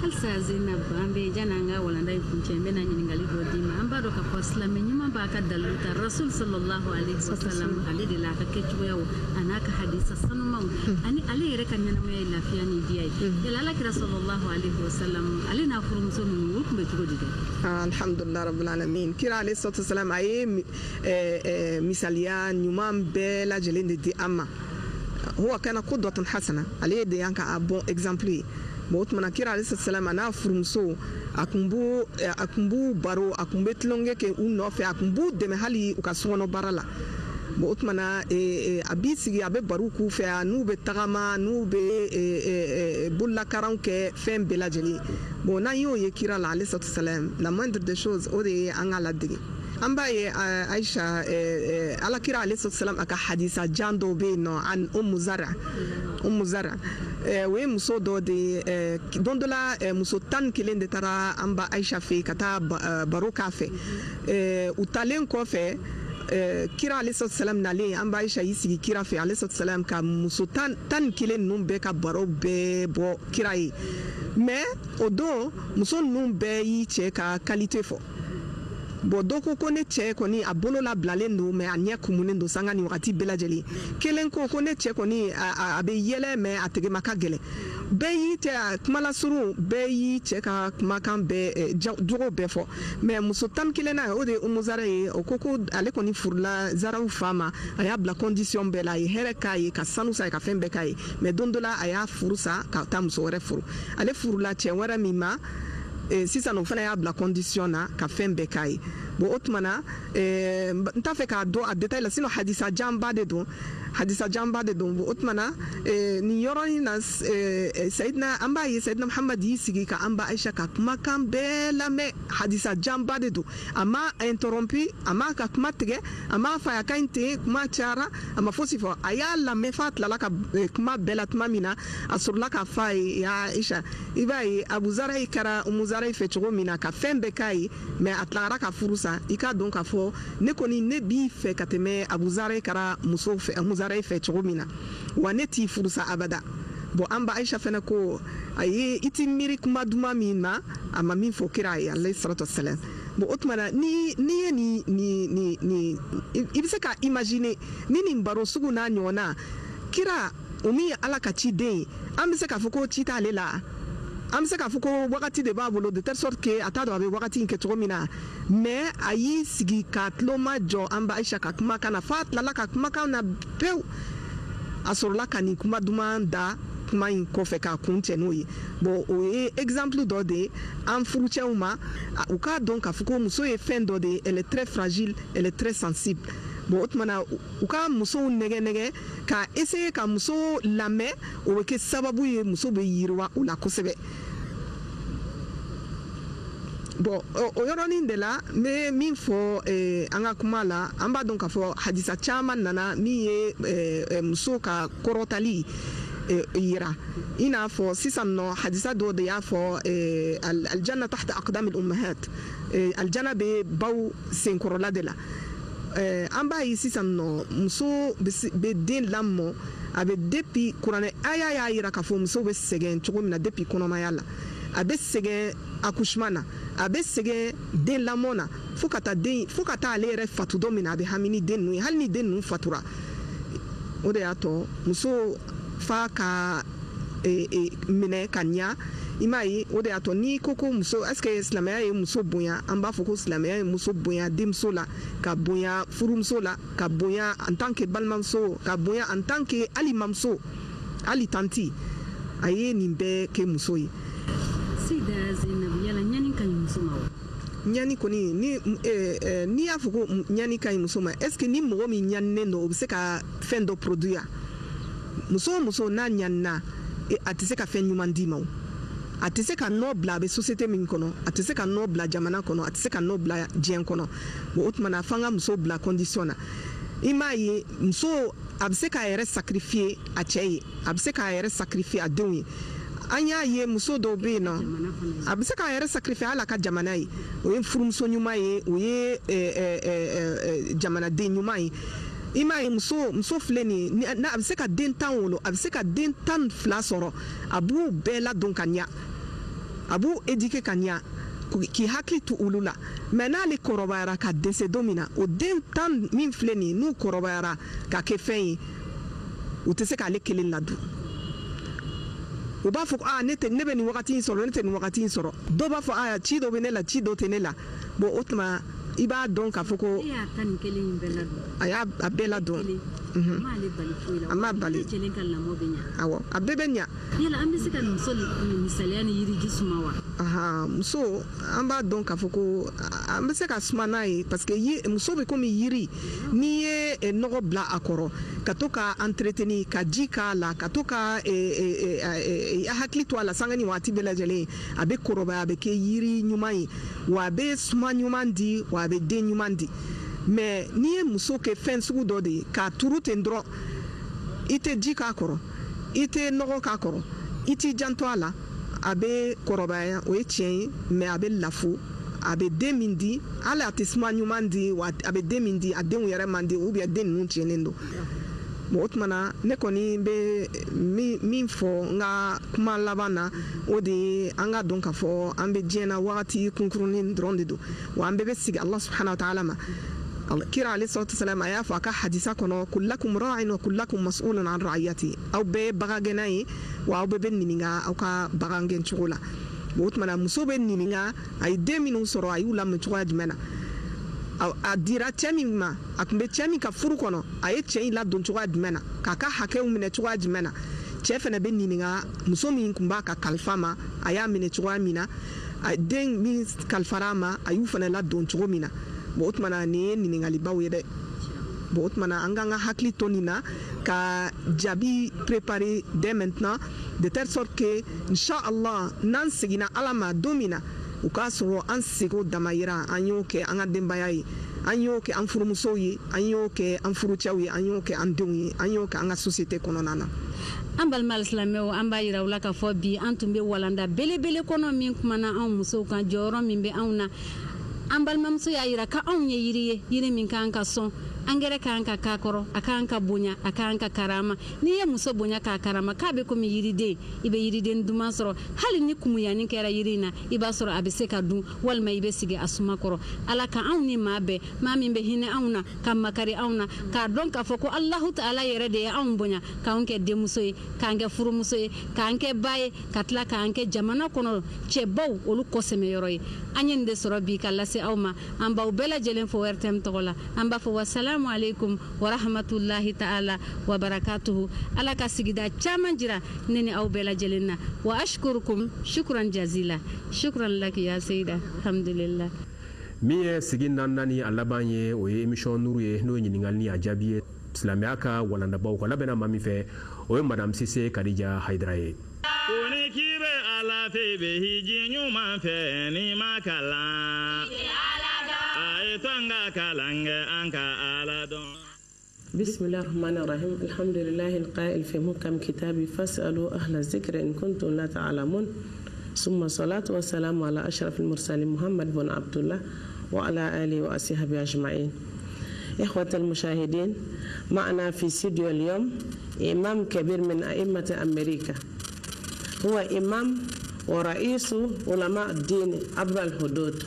halisa Zainab an bɛ janni an ka walanda in kuncɛ n bɛna ɲininkali dɔ d'i ma an b'a dɔn k'a fɔ silamɛ ɲuman b'a ka dalilu ta rasul sallallahu alaihi wasallam ale de la a ka kɛcogoyaw a n'a ka hadisa sanumaw ani ale yɛrɛ ka ɲɛnamaya ye lafiya ni diya ye yala alakira sallallahu alaihi wasallam ale n'a furumuso ninnu o tun bɛ cogo di dɛ. alhamdulilahi rabbil alamin kira ale salatu wasalam a ye misaliya ɲuman bɛɛ lajɛlen de di an ma huwa kana qudwatun hasana ale de y'an ka bon exemple ye. Bon tumana kira alayhi salam n'a furumuso a kun b'u baro a kun bɛ tulonkɛ kɛ u nɔfɛ a kun b'u dɛmɛ hali u ka sokɔnɔ baara la bon o tumana a b'i sigi a bɛ baro k'u fɛ n'u bɛ tagama n'u bɛ bololakaranw kɛ fɛn bɛɛ lajɛlen bon n'an y'o ye kira la alayhi salam la moindre des choses o de ye an ka ladege. an b'a ye Aisha alakira alayhi salam a ka hadisa jan dɔw bɛ yen nɔ an Ummu Zara o ye muso dɔ de don dɔ la muso 11 de taara an ba Aisha fɛ yen ka taa baro k'a fɛ u talen kɔfɛ kira alayhi salam nalen an ba Aisha y'i sigi kira fɛ alayhi salam ka muso 11 ninnu bɛɛ ka baro bɛɛ bɔ kira ye mais o don muso ninnu bɛɛ y'i cɛ ka qualité fɔ. Bon doko ko ne cɛ kɔni a bolo la bilalen don mais a ɲɛ kumunen don sanga ni wagati bɛɛ lajɛlen kelen ko ne cɛ kɔni a bɛ yɛlɛ mais a tɛgɛma ka gɛlɛn bɛɛ y'i cɛ a kuma lasurun bɛɛ y'i cɛ ka kumakan bɛɛ jogo bɛɛ fɔ mais muso 11nan o de ye Umu Zara ye o ko ale kɔni furula Zaraw fa ma a y'a bila condition bɛɛ la a ye hɛrɛ k'a ye ka sanu sa ye ka fɛn bɛɛ k'a ye mais don dɔ la a y'a furu sa ka taa muso wɛrɛ furu ale furula cɛ wɛrɛ min ma sisan o fana y'a bila condition na ka fɛn bɛɛ k'a ye bon o tuma na n t'a fɛ k'a dɔn a détail la sinon hadisa janba de don bon o tuma na nin yɔrɔnin na Sayidina an b'a ye Sayidina Muhamad y'i sigi ka an ba Aisha ka kumakan bɛɛ lamɛn hadisa janba de don a ma interrompu a ma ka kuma tigɛ a ma fɔ a ka ɲi ten kuma cayara a ma fosi fɔ a y'a lamɛn f'a tilala ka kuma bɛɛ la tuma min na a sɔrɔla ka fɔ a ye ya Aisha i b'a ye Abu Zara yi kɛra Umu Zara yi fɛ cogo min na ka fɛn bɛɛ k'a ye mais a tilara ka furu sa i k'a dɔn k'a fɔ ne kɔni ne b'i fɛ ka tɛmɛ Abu Zara yi kɛra muso fɛ Umu Zara yi fɛ cogo min na wa ne t'i furu sa abada bon an ba Aisha fɛnɛ ko a ye i ti miiri kuma duman min ma a ma min fɔ kira ye alayhi salatu wasalam bon o tuma na ni ye ni i bɛ se ka imaginer ni nin baro sugu n'a ɲɔgɔnna kira o min ye Ala ka ciden ye an bɛ se k'a fɔ ko ci t'ale la an bɛ se k'a fɔ ko wagati de b'a bolo de telle sorte que a t'a dɔn a bɛ wagati in kɛ cogo min na mais a y'i sigi ka tuloma jɔ an ba Aisha ka kumakan na f'a tilala ka kumakan na pewu a sɔrɔla ka nin kuma duman da kuma in kɔfɛ k'a kun cɛ n'o ye bon o ye exemple dɔ de ye an furucɛw ma u k'a dɔn k'a fɔ ko muso ye fɛn dɔ de ye elle est très fragile elle est très sensible bon o tuma na u ka musow nɛgɛ ka essayer ka muso lamɛn o bɛ kɛ sababu ye muso bɛ yiriwa o la kosɛbɛ bon o yɔrɔnin de la n bɛ min fɔ an ka kuma la an b'a dɔn k'a fɔ hadisa caman nana min ye muso ka kɔrɔtali yira i n'a fɔ sisan nɔ hadisa dɔ de y'a fɔ aljanna tahta aqdamil ummahat aljanna bɛ baw senkɔrɔla de la an b'a ye sisan nɔ muso bɛ den lamɔ a bɛ depuis kuranɛ aya y'a yira k'a fɔ muso bɛ sɛgɛn cogo min na depuis kɔnɔmaya la a bɛ sɛgɛn accouchement na a bɛ sɛgɛn den lamɔ na fo ka taa ale yɛrɛ fatu don min na a bɛ hami ni den ninnu ye hali ni den ninnu fatura o de y'a to muso f'a ka minɛ ka ɲa i m'a ye o de y'a to n'i ko ko muso est ce que silamɛya ye muso bonya an b'a fɔ ko silamɛya ye muso bonya denmuso la ka bonya furumuso la ka bonya en tant que balimamuso ka bonya en tant que hali mamuso hali tanti a ye nin bɛɛ kɛ muso ye. Sida Zainabu yala ɲani ka ɲi muso ma wa? ɲani kɔni n'i y'a fɔ ko ɲani ka ɲi muso ma est ce que ni mɔgɔ min ɲaninen don o bɛ se ka fɛn dɔ produire muso o muso n'a ɲanina a tɛ se ka fɛn ɲuman d'i ma o a tɛ se ka nɔ bila a bɛ société min kɔnɔ a tɛ se ka nɔ bila jamana kɔnɔ a tɛ se ka nɔ bila diɲɛ kɔnɔ bon o tuma na f'an ka muso bila condition na i m'a ye muso a bɛ se k'a yɛrɛ sacrifier a cɛ ye a bɛ se k'a yɛrɛ sacrifier a denw ye an y'a ye muso dɔw bɛ yen nɔ a bɛ se k'a yɛrɛ sacrifier hali a ka jamana ye o ye furumuso ɲuman ye o ye jamanaden ɲuman ye i m'a ye muso filɛ nin ye a bɛ se ka den 10 wolo a bɛ se ka den 12 sɔrɔ a b'u bɛɛ ladon ka ɲa a b'u éduquer ka ɲa k'i hakili to olu la mais n'ale kɔrɔbayara ka dɛsɛ don min na o den 10 min filɛ nin ye n'u kɔrɔbayara ka kɛ fɛn ye u tɛ se k'ale kelen ladon u b'a fɔ ne bɛ nin wagati in sɔrɔ ne tɛ nin wagati in sɔrɔ dɔw b'a fɔ ci dɔ bɛ ne la ci dɔ tɛ ne la bon o tuma i b'a dɔn k'a fɔ ko a y'a bɛɛ ladɔn a ma bali awɔ a bɛɛ bɛ ɲa yala an bɛ se ka muso misaliya ni yiriji suma wa muso an b'a dɔn k'a fɔ ko an bɛ se ka suma n'a ye parce que muso bɛ komi yiri n'i ye nɔgɔ bila a kɔrɔ ka to ka entretenir ka ji k'a la ka to ka hakili to a la sanga ni waati bɛɛ lajɛlen a bɛ kɔrɔbaya a bɛ kɛ yiri ɲuman ye wa a bɛ suma ɲuman di wa a bɛ den ɲuman di mais n'i ye muso kɛ fɛn sugu dɔ de ye k'a turu ten dɔrɔn i tɛ ji k'a kɔrɔ i tɛ nɔgɔ k'a kɔrɔ i t'i janto a la a bɛ kɔrɔbaya o ye tiɲɛ ye mais a bɛ lafo a bɛ den min di hali a tɛ suma ɲuman di wa a bɛ den min di a denw yɛrɛ man di ou bien den ninnu tiɲɛnen don bon o tuma na ne kɔni bɛ min fɔ n ka kuma laban na o de ye an ka dɔn k'a fɔ an bɛ diɲɛ na wagati kunkurunin dɔrɔn de don wa an bɛɛ bɛ sigi Allah subhanahu wa ta'ala ma kira alayhi salatu wasalam a y'a fɔ a ka hadisa kɔnɔ kullakum ra'in wa kullakum mas'ulun an ra'iyati aw bɛɛ ye bagangɛnna ye wa aw bɛɛ bɛ ɲininka aw ka bagangɛn cogo la bon o tuma na muso bɛ ɲininka a ye den minnu sɔrɔ a y'u lamɔ cogoya jumɛn na a dira cɛ min ma a tun bɛ cɛ min ka furu kɔnɔ a ye cɛ in ladon cogoya jumɛn na k'a ka hakɛw minɛ cogoya jumɛn na cɛ fana bɛ ɲininka muso min tun b'a ka kalifa ma a y'a minɛ cogoya min na den min kalifara a ma a y'u fana ladon cogo min na bon o tuma na nin ye ɲininkalibaw ye dɛ bon o tuma na an k'an ka hakili to nin na ka jaabi préparer dès maintenant de telle sorte que inchallah n'an seginna ala ma don min na u k'a sɔrɔ an sego damayira an y'o kɛ an ka denbaya ye an y'o kɛ an furumusow ye an y'o kɛ an furucɛw ye an y'o kɛ an denw ye an y'o kɛ an ka société kɔnɔna na an balima alisilamɛw an b'a yira u la k'a fɔ bi an tun bɛ walanda belebele kɔnɔ min kumana anw musow kan jɔyɔrɔ min bɛ anw na an balimamuso y'a yira ka anw ye yiri ye yiri min kan ka sɔn angɛrɛ k'an ka k'a kɔrɔ a k'an ka bonya a k'an ka karama n'i ye muso bonya k'a karama k'a bɛ komi yiriden i bɛ yiriden duman sɔrɔ hali ni kumuyanni kɛra yiri in na i b'a sɔrɔ a bɛ se ka dun walima i bɛ sigi a suma kɔrɔ ala ka anw ni maa bɛɛ maa min bɛ hinɛ anw na ka makari anw na k'a dɔn k'a fɔ ko alahu ta'ala yɛrɛ de ye anw bonya k'anw kɛ denmuso ye k'an kɛ furumuso ye k'an kɛ ba ye ka tila k'an kɛ jamana kɔnɔ cɛbaw olu kɔsɛmɛyɔrɔ ye an ye nin de sɔrɔ bi ka lase aw ma an b'aw bɛɛ lajɛlen fɔ RTM tɔgɔ la an b'a fɔ wasalamu alaikum wa rahmatullahi ta'ala wa barakatuhu ala ka sigida caman jira ne ni aw bɛɛ lajɛlen na wa ashkurukum shukran jazila shukran laki ya seyida alhamdulillah min ye sigi naani a laban ye o ye émission nuru ye n'o ye ɲininkali ni a jaabi ye silamɛya ka walandabaw ka labɛnna maa min fɛ o ye madame Sise Kadija Haidara ye Koni kibe ala fe be hiji nyuma fe ni makala ay tanga kalange anka ala don بسم الله الرحمن الرحيم الحمد لله القائل في محكم كتابي فاسألوا أهل الذكر إن كنتم لا تعلمون ثم الصلاة والسلام على أشرف المرسلين محمد بن عبد الله وعلى آله وأصحابه أجمعين إخوة المشاهدين معنا في استوديو اليوم إمام كبير من أئمة أمريكا هو إمام ورئيس علماء الدين عبر الحدود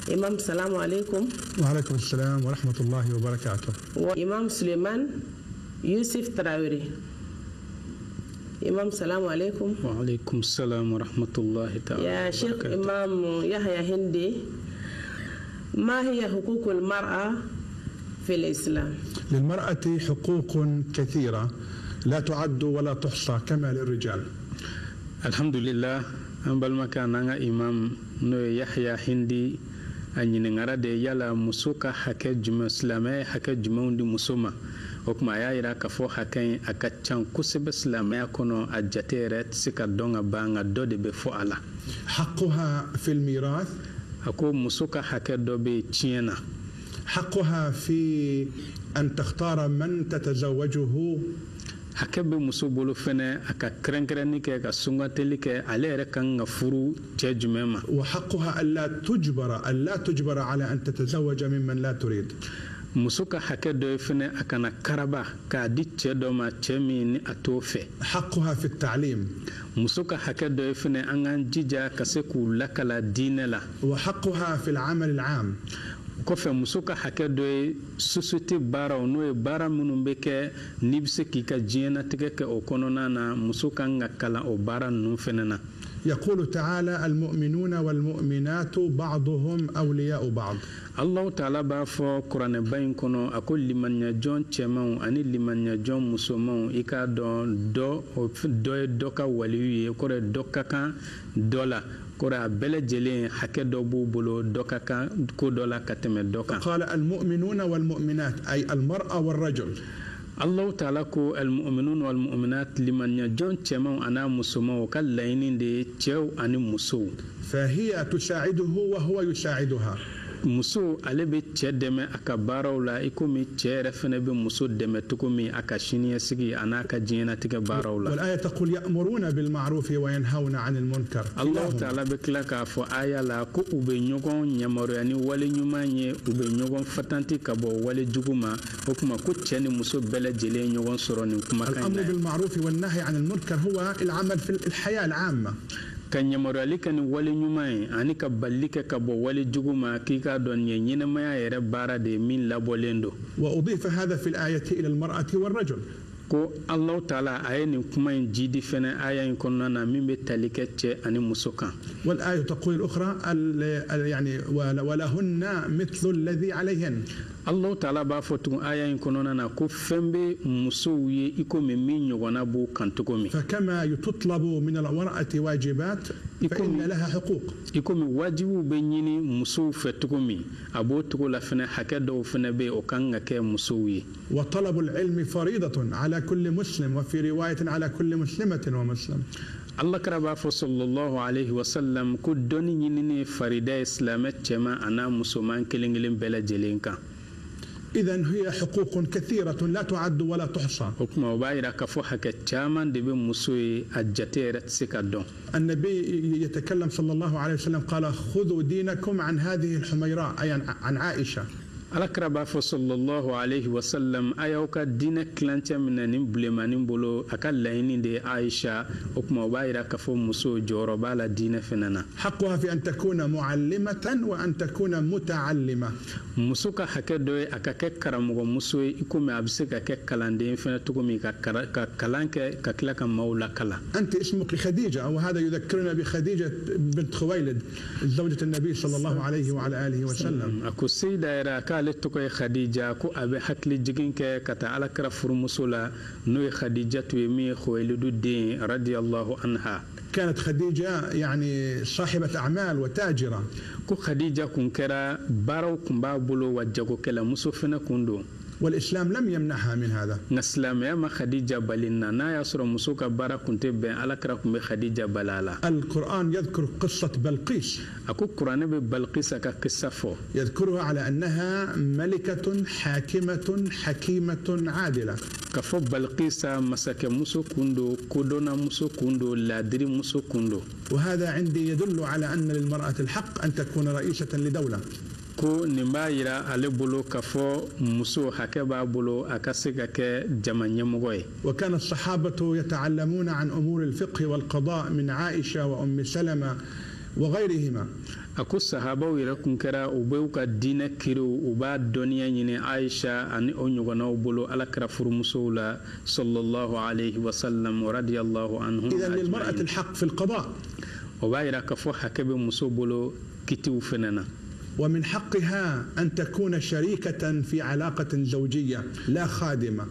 إمام السلام عليكم وعليكم السلام ورحمة الله وبركاته وإمام سليمان يوسف تراوري إمام السلام عليكم وعليكم السلام ورحمة الله تعالى يا شيخ إمام يحيى هندي ما هي حقوق المرأة في الإسلام؟ للمرأة حقوق كثيرة لا تعد ولا تحصى كما للرجال الحمد لله أنبل مكان إمام يحيى هندي a ɲininkara de yala muso ka hakɛ jumɛn silamɛ hakɛ jumɛnw di muso ma o kuma y'a yira k'a fɔ hakɛ a ka can kosɛbɛ silamɛya kɔnɔ a jate yɛrɛ tɛ se ka dɔn ka ban nka dɔ de bɛ fɔ a la. حقها في الميراث. a ko muso ka hakɛ dɔ bɛ tiɲɛ na. حقها في أن تختار من تتزوجه. hakɛ bɛ muso bolo fɛnɛ a ka kɛrɛnkɛrɛnni kɛ ka sunkateli kɛ ale yɛrɛ kan ka furu cɛ jumɛn ma. وحقها ألا تجبر على أن تتزوج ممن لا تريد. muso ka hakɛ dɔ ye fɛnɛ a kana karaba k'a di cɛ dɔ ma cɛ min ni a t'o fɛ. حقها في التعليم. muso ka hakɛ dɔ ye fɛnɛ an k'an jija ka se k'u lakala diinɛ la. وحقها في العمل العام. kɔfɛ muso ka hakɛ dɔ ye société baaraw n'o ye baara minnu bɛ kɛ n'i bɛ se k'i ka diɲɛnatigɛ kɛ o kɔnɔna na muso kan ka kalan o baara ninnu fɛnɛ na. يقول تعالى المؤمنون والمؤمنات بعضهم أولياء بعض. Allah Ta'ala b'a fɔ kuranɛba in kɔnɔ a ko limaniya jɔn cɛmanw ani limaniya jɔn musomanw i k'a dɔn dɔ ye dɔ ka waliyu ye kɔrɔ dɔ ka kan dɔ la kɔrɔ a bɛɛ lajɛlen hakɛ dɔ b'u bolo dɔ ka kan ko dɔ la ka tɛmɛ dɔ kan. قال المؤمنون والمؤمنات أي المرأة والرجل. Allah Ta'ala ko al-mu'minun wal mu'minat limaniya jɔn cɛmanw ani musomanw ka laɲini de ye cɛw ani musow. فهي تساعده وهو يساعدها. muso ale bɛ cɛ dɛmɛ a ka baaraw la i komi cɛ yɛrɛ fana bɛ muso dɛmɛ cogo min a ka siniɲɛsigi a n'a ka diɲɛnatigɛ baaraw la. والآية تقول يأمرون بالمعروف وينهون عن المنكر. Allah Ta'ala bɛ tila k'a fɔ aya la ko u bɛ ɲɔgɔn yamaruya ni wale ɲuman ye u bɛ ɲɔgɔn fatanti ka bɔ wale jugu ma o kuma ko cɛ ni muso bɛɛ lajɛlen ɲɔgɔn sɔrɔ nin kumakan in na. الأمر بالمعروف والنهي عن المنكر هو العمل في الحياة العامة. ka yamaruyali kɛ ni wale ɲuman ye ani ka balili kɛ ka bɔ wale jugu ma k'i k'a dɔn nin ye ɲɛnɛmaya yɛrɛ baara de ye min labɔlen don. وأضيف هذا في الآية إلى المرأة والرجل. ko Allah Ta'ala a ye nin kuma in jidi fɛnɛ aya in kɔnɔna na min bɛ tali kɛ cɛ ani muso kan. والآية تقول الأخرى يعني ولهن مثل الذي عليهن. Allah Ta'ala b'a fɔ tugun aya in kɔnɔna na ko fɛn bɛ musow ye i komi min ɲɔgɔnna b'u kan cogo min. فكما تطلب من المرأة واجبات فإن لها حقوق. i komi wajibiw bɛ ɲini musow fɛ cogo min a b'o cogo la fɛnɛ hakɛ dɔw fɛnɛ bɛ yen o kan ka kɛ musow ye. وطلب العلم فريضة على كل مسلم وفي رواية على كل مسلمة ومسلم. Allah kara b'a fɔ sallallahu alaihi wasallam ko dɔnni ɲinini farida ye silamɛ cɛman a n'a musoman kelen kelen bɛɛ lajɛlen kan. إذن هي حقوق كثيرة لا تعد ولا تحصى. حكم وبايرا كفو حكى تشامان دبي مسوي الجتيرة سكادون. النبي يتكلم صلى الله عليه وسلم قال خذوا دينكم عن هذه الحميراء أي عن عائشة. alakraba fo sallallahu alaihi wasallam ayaw ka dina kilancɛ mina nin bilemanin bolo a ka laɲini de Aisha o kuma o b'a yira k'a fɔ muso jɔyɔrɔ b'a la diinɛ fɛnɛ na. حقها في أن تكون معلمة وأن تكون متعلمة. muso ka hakɛ dɔ ye a ka kɛ karamɔgɔ muso ye i komi a bɛ se ka kɛ kalanden fɛnɛ cogo min ka kalan kɛ ka tila ka maaw lakala. أنت اسمك خديجة وهذا يذكرنا بخديجة بنت خويلد زوجة النبي صلى الله عليه وعلى آله وسلم. ako seyda yɛrɛ k'ale tɔgɔ ye Khadija ko a bɛ hakili jigin kɛ ka taa alakira furumuso la n'o ye Khadija tu ye min ye Khuwailidu den radiyallahu anha. كانت خديجة يعني صاحبة أعمال وتاجرة. ko Khadija kun kɛra baaraw kun b'a bolo wa jagokɛla muso fɛnɛ kun don. والإسلام لم يمنعها من هذا. نسلام يا ما خديجة بلنا نا يسر مسوك بارا كنت بين على كركم بخديجة بلالا. القرآن يذكر قصة بلقيس. أكو القرآن ببلقيس كقصة فو. يذكرها على أنها ملكة حاكمة حكيمة عادلة. كفو بلقيس مسك مسو كندو كودونا مسو كندو لادري مسو كندو. وهذا عندي يدل على أن للمرأة الحق أن تكون رئيسة لدولة. ko nin b'a yira ale bolo k'a fɔ muso hakɛ b'a bolo a ka se ka kɛ jama ɲɛmɔgɔ ye. وكان الصحابة يتعلمون عن أمور الفقه والقضاء من عائشة وأم سلمة وغيرهما. a ko sahabaw yɛrɛ kun kɛra u bɛ u ka diinɛ kiriw u b'a dɔnniya ɲini Aisha ani o ɲɔgɔnnaw bolo alakira furumusow la sallallahu alayhi wa sallam wa radiyallahu anhum. إذا للمرأة الحق في القضاء. o b'a yira k'a fɔ hakɛ bɛ muso bolo kitiw fɛnɛ na. ومن حقها أن تكون شريكة في علاقة زوجية لا خادمة.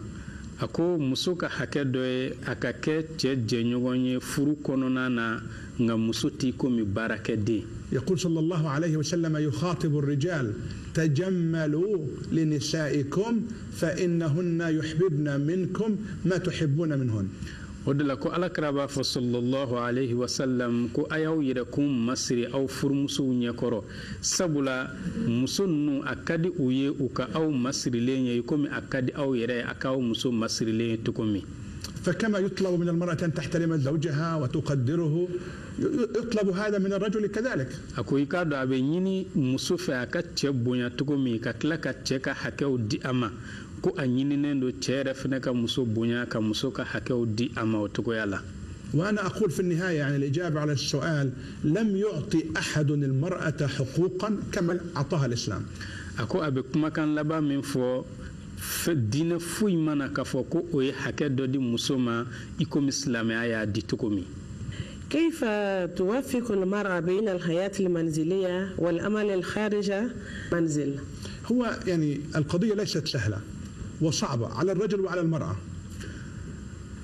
ako muso ka hakɛ dɔ ye a ka kɛ cɛ jɛɲɔgɔn ye furu kɔnɔna na nka muso t'i komi baarakɛden. يقول صلى الله عليه وسلم يخاطب الرجال تجملوا لنسائكم فإنهن يحببن منكم ما تحبون منهن. ودلا كو على كرابا صلى الله عليه وسلم كو ايو يركم مصري او فرمسو نيكورو سبولا مسونو اكادي اويه اوكا او مصري لين يكومي اكادي او يري اكاو مسو مصري لين تكومي. فكما يطلب من المرأة أن تحترم زوجها وتقدره يطلب هذا من الرجل كذلك. أكو يكادو أبيني مسوفة أكتشبونيا تكومي كتلك تشيكا حكيو دي أما ko anyini nendo chere fene ka muso bunya ka muso ka hakeu di ama otuko yala. وأنا أقول في النهاية يعني الإجابة على السؤال لم يعطي أحد المرأة حقوقا كما أعطاها الإسلام. أكو أبكما كان لبا من فو فدين فوي مانا كفوكو أي حكي دودي مسوما إكم إسلامي آيا دي تكومي. كيف توفق المرأة بين الحياة المنزلية والأمل الخارج منزل؟ هو يعني القضية ليست سهلة وصعبة على الرجل وعلى المرأة.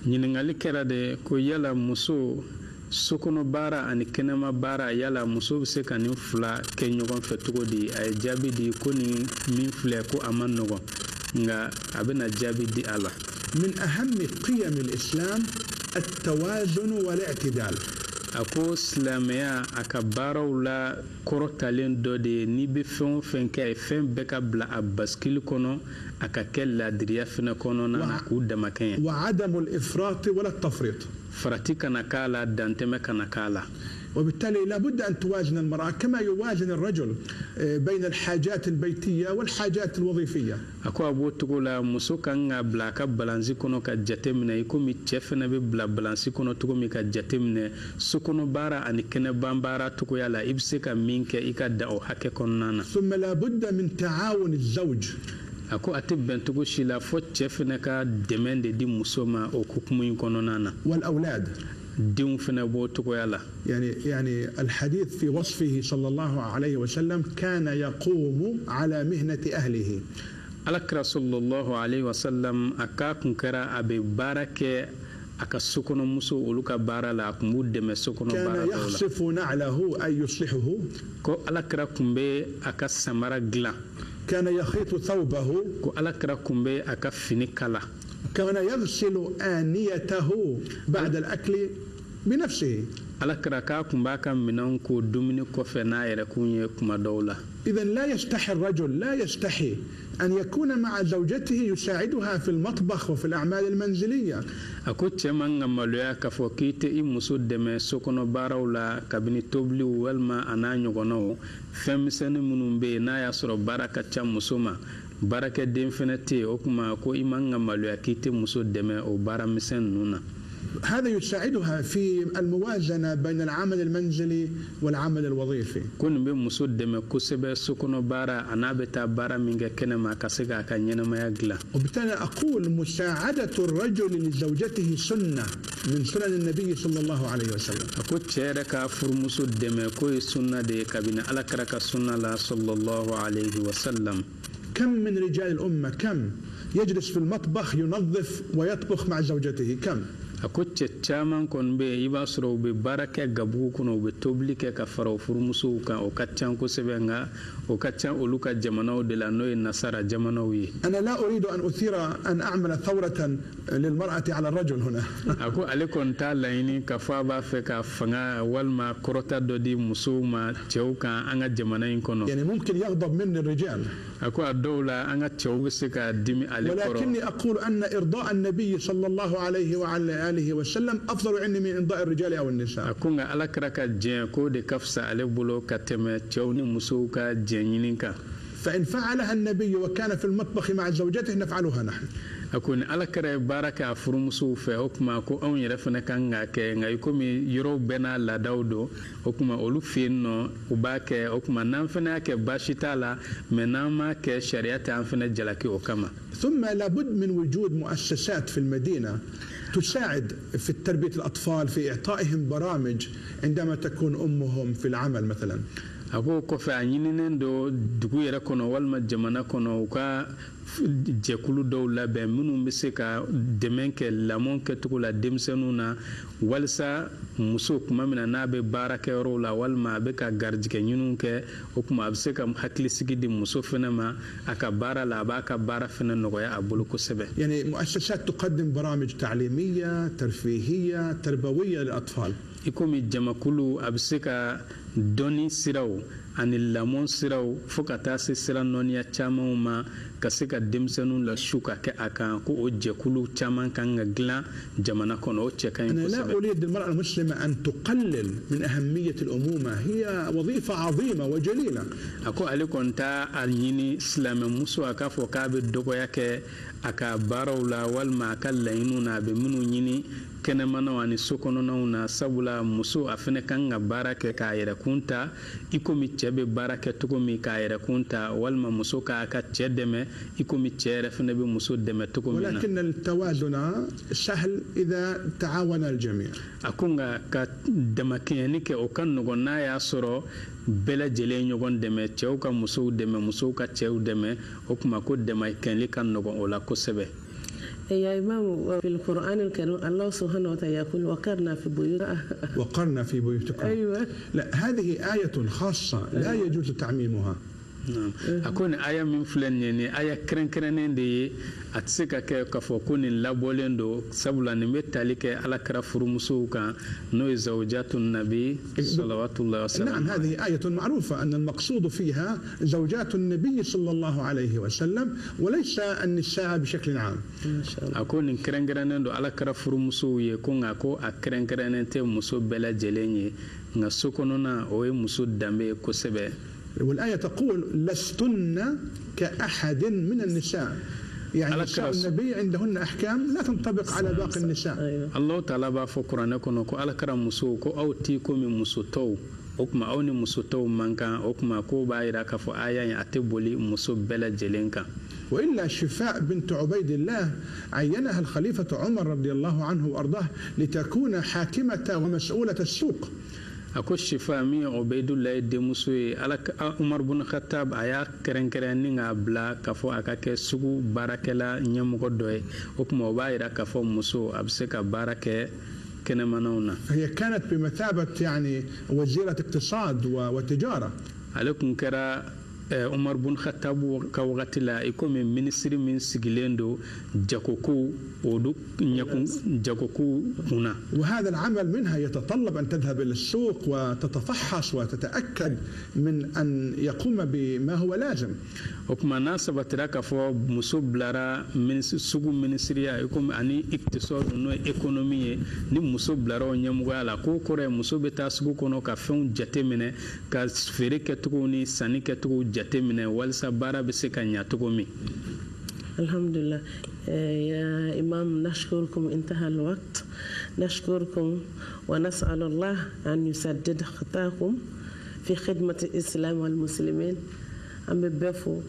ñingali kera de ko yala muso sokono bara ani kenema bara yala muso se kan fula ke ñogon fetugo di ay jabi di ko ni min fule ko aman nogo nga abena jabi di ala. من أهم قيم الإسلام التوازن والاعتدال. ako silamɛya a ka baaraw la kɔrɔtalen dɔ de ye n'i bɛ fɛn o fɛn kɛ a ye fɛn bɛɛ ka bila a basikili kɔnɔ a ka kɛ laadiriya fɛnɛ kɔnɔna na k'u damakɛɲɛ. وعدم الإفراط ولا التفريط. farati kana k'a la dantɛmɛ kana k'a la. وبالتالي لابد أن توازن المرأة كما يوازن الرجل بين الحاجات البيتية والحاجات الوظيفية. ako abo togo la muso kan ka bila ka balansi kɔnɔ ka jateminɛ i komi cɛ fɛnɛ bɛ bila balansi kɔnɔ togo min ka jateminɛ sokɔnɔ baara ani kɛnɛban baara togoya la i bɛ se ka min kɛ i ka da o hakɛ kɔnɔna na. ثم لابد من تعاون الزوج. ako a tɛ bɛn togo si la fo cɛ fɛnɛ ka dɛmɛ de di muso ma o hukumu in kɔnɔna na. والأولاد. دين فنبو تقويلا يعني الحديث في وصفه صلى الله عليه وسلم كان يقوم على مهنة أهله. الأكرا صلى الله عليه وسلم أكاكم كرا أبي بارك أكسكن مسو ولوكا بارا لا أكمود مسكن بارا كان يخصف نعله أي يصلحه. كو الأكرا كمبي أكسمرا غلا. كان يخيط ثوبه. كو الأكرا كمبي أكفيني كلا. كان يغسل آنيته بعد الأكل بنفسه. إذا لا يستحي الرجل لا يستحي أن يكون مع زوجته يساعدها في المطبخ وفي الأعمال المنزلية. أكوت من عملوا كفوكيت إمسود دم سكون بارولا كابني توبلي والما أنا نجونو فمسن منو بينا يسر بركة مسوما بركة دين فنتي أكما كو إمان عملوا كيت مسود دم أو بارا مسن نونا. هذا يساعدها في الموازنة بين العمل المنزلي والعمل الوظيفي. كون بمسود دم كسب سكون بارا أنا بتا بارا مينجا كنما كسيغا كنينا ما يغلا. وبالتالي أقول مساعدة الرجل لزوجته سنة من سنن النبي صلى الله عليه وسلم. أقول تشارك فرمسود دم كوي سنة دي كابين على كرك سنة لا صلى الله عليه وسلم. كم من رجال الأمة كم يجلس في المطبخ ينظف ويطبخ مع زوجته كم. أكوتش تشامان كون بي يباسرو بباركة غابو كونو بتوبليكة كفرو فرمسو كان وكاتشان كوسبنغا وكاتشان أولوكا جمانو دلانوي النصارى جمانوي. أنا لا أريد أن أثير أن أعمل ثورة للمرأة على الرجل هنا. أكو عليكم تالايني كفابا فكا فنغا والما كروتا دودي مسوما تشوكا أنغا جمانين كونو. يعني ممكن يغضب مني الرجال. أكو الدولة أنغا تشوكسكا ديمي عليكم. ولكني أقول أن إرضاء النبي صلى الله عليه وعلى آله وسلم أفضل عندي من إرضاء الرجال أو النساء. أكون على كركا جين كود كفسا على بلو كتمة تشوني مسوكا جينينكا. فإن فعلها النبي وكان في المطبخ مع زوجته نفعلها نحن. أكون على كرة باركة فرمسو في حكما كو أون يرفنا كانغا كينغا يكومي يرو بنا لا داودو حكما أولو فينو وباكي حكما نامفنا كباشيتالا مناما كشريعة أنفنا جلاكي وكما. ثم لابد من وجود مؤسسات في المدينة تساعد في تربية الأطفال في إعطائهم برامج عندما تكون أمهم في العمل مثلا. a ko kɔfɛ a ɲininen do dugu yɛrɛ kɔnɔ walima jamana kɔnɔ u ka jɛkulu dɔw labɛn minnu bɛ se ka dɛmɛ kɛ lamɔ kɛcogo la denmisɛnninw na walisa muso tuma min na n'a bɛ baara kɛ yɔrɔw la walima a bɛ ka garijɛgɛ ɲiniw kɛ o tuma a bɛ se ka hakilisigi di muso fana ma a ka baara la a b'a ka baara fana nɔgɔya a bolo kosɛbɛ. يعني مؤسسات تقدم برامج تعليمية ترفيهية تربوية للأطفال. i komi jamakulu a bɛ se ka dɔnni siraw ani lamɔ siraw fo ka taa se sira nɔniya camanw ma ka se ka denmisɛnninw lasu ka kɛ a kan ko o jɛkulu caman kan ka dilan jamana kɔnɔ o cɛ ka ɲi أنا لا أريد المرأة المسلمة أن تقلل من أهمية الأمومة هي وظيفة عظيمة وجليلة. a ko ale kɔni t'a a ɲini silamɛmuso a k'a fɔ k'a bɛ dɔgɔya kɛ a ka baaraw la walima a ka laɲiniw na a bɛ minnu ɲini kɛnɛmanaw ani sokɔnɔnaw na sabula muso a fana kan ka baara kɛ k'a yɛrɛkun ta i komi cɛ bɛ baara kɛ cogo min k'a yɛrɛkun ta walima muso k'a ka cɛ dɛmɛ i komi cɛ yɛrɛ fana bɛ muso dɛmɛ cogo min na. ولكن التوازن سهل إذا تعاون الجميع. a ko nka ka damakɛɲɛni kɛ o ka nɔgɔn n'a y'a sɔrɔ bɛɛ lajɛlen ɲɔgɔn dɛmɛ cɛw ka musow dɛmɛ musow ka cɛw dɛmɛ o tuma ko damakɛɲɛli ka nɔgɔn o la kosɛbɛ. يا إمام في القرآن الكريم الله سبحانه وتعالى يقول وقرنا في بيوتكم. أيوة. لا هذه آية خاصة لا يجوز تعميمها. a ko nin aya min filɛ nin ye nin aya kɛrɛnkɛrɛnnen de ye a tɛ se ka kɛ k'a fɔ ko nin labɔlen don sabula nin bɛ tali kɛ alakira furumusow kan n'o ye zawjatu nabi salawatullahi wa sallam. نعم هذه آية معروفة أن المقصود فيها زوجات النبي صلى الله عليه وسلم وليس النساء بشكل عام. a ko nin kɛrɛnkɛrɛnnen don alakira furumusow ye ko nka ko a kɛrɛnkɛrɛnnen tɛ muso bɛɛ lajɛlen ye nka so kɔnɔna o ye muso danbe ye kosɛbɛ. والآية تقول لستن كأحد من النساء يعني نساء النبي عندهن أحكام لا تنطبق على باقي النساء. الله تعالى بافو قرآن كونو على كرام مسو كو أو تيكو من مسوتو okuma awni musoto mankan okuma ko bayira ka fo aya ya ateboli muso bela jelenka. وإلا شفاء بنت عبيد الله عينها الخليفة عمر رضي الله عنه وأرضاه لتكون حاكمة ومسؤولة السوق. ako shifa mi ubaydullah de muso ala umar bin khattab aya keren nga bla kafo akake sugu barakela nyamugo doy okuma bayira kafo muso abse ka barake kenemanawna. هي كانت بمثابة يعني وزيرة اقتصاد وتجارة. عليكم كرا عمر بن خطاب كوغتي لا يكون ministry min sigilendo jakoku odu nyakun jakoku هنا. وهذا العمل منها يتطلب أن تذهب إلى السوق وتتفحص وتتأكد من أن يقوم بما هو لازم. وكما ناسبت لك فو مسوب لرا من سوق منسريا يكون أني اقتصاد نو إقتصادي ni muso blara o nyamuga la ko kore muso beta sugu kono ka fɛn jateminɛ ka feere kɛcogo ni sanni kɛcogo jateminɛ walisa baara bɛ se ka ɲa cogo min. الحمد يا إمام نشكركم انتهى الوقت نشكركم ونسأل الله أن يسدد خطاكم في خدمة الإسلام والمسلمين أم بفو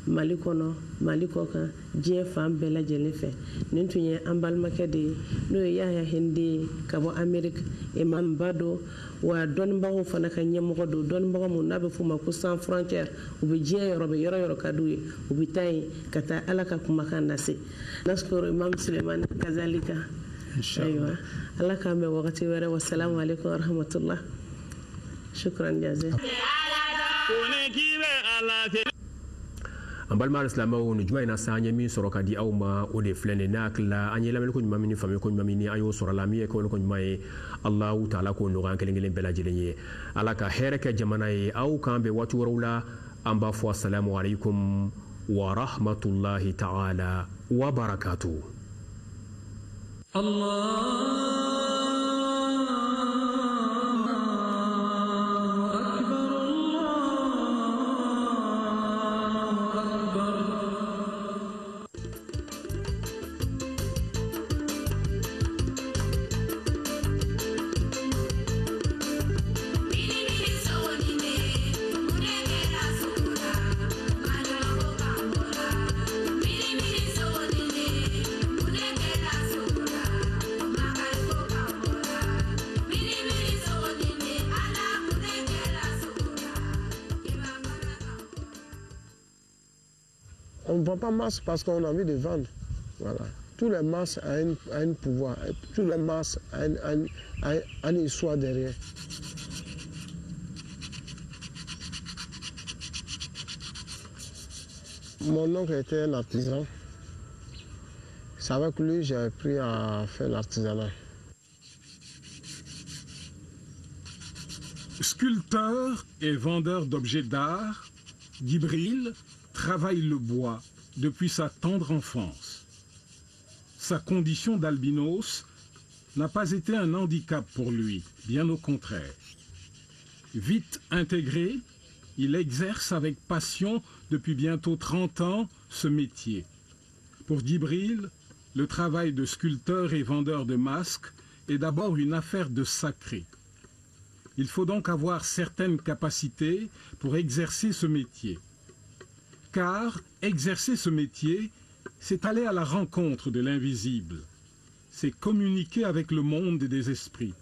malikono malikoka je fam bela jelefe nintunye ambal makade no yaya hindi kabo america imam bado wa don bago fana kan nyamo do don bago mo nabe fuma ko sans frontière ubi je yorobe yoro kaduye ubi tay kata alaka kuma kan nasi naskuru imam suleiman kazalika inshallah alaka me wakati wara wassalamu alaikum warahmatullah shukran jazaak an balima alisilamɛw ni juma in na sa an ye min sɔrɔ ka di aw ma o de filɛ nin n'a hakilila an ye lamɛnni ko ɲuman min ni faamuyali ko ɲuman min ni an y'o sɔrɔ la min ye kɛwale ko ɲuman ye alahu taala k'o nɔgɔya an kelen kelen bɛɛ lajɛlen ye ala ka hɛrɛ kɛ jamana ye aw k'an bɛn waati wɛrɛw la an b'a fɔ asalamu alaikum wa rahmatulahi taala wa barakatuh. Miri miri so ni ne, mune ke la sura, magal ko ne vend pas masse parce qu'on a envie de vendre. Voilà. Tous les masses ont un pouvoir. Tous les masses ont une histoire derrière. Mon oncle était un artisan. C'est avec lui que j'ai appris à faire l'artisanat. Sculpteur et vendeur d'objets d'art, Djibril travaille le bois depuis sa tendre enfance. Sa condition d'albinos n'a pas été un handicap pour lui, bien au contraire. Vite intégré, il exerce avec passion depuis bientôt 30 ans ce métier. Pour Djibril, le travail de sculpteur et vendeur de masques est d'abord une affaire de sacré. Il faut donc avoir certaines capacités pour exercer ce métier. Car exercer ce métier, c'est aller à la rencontre de l'invisible. C'est communiquer avec le monde des esprits.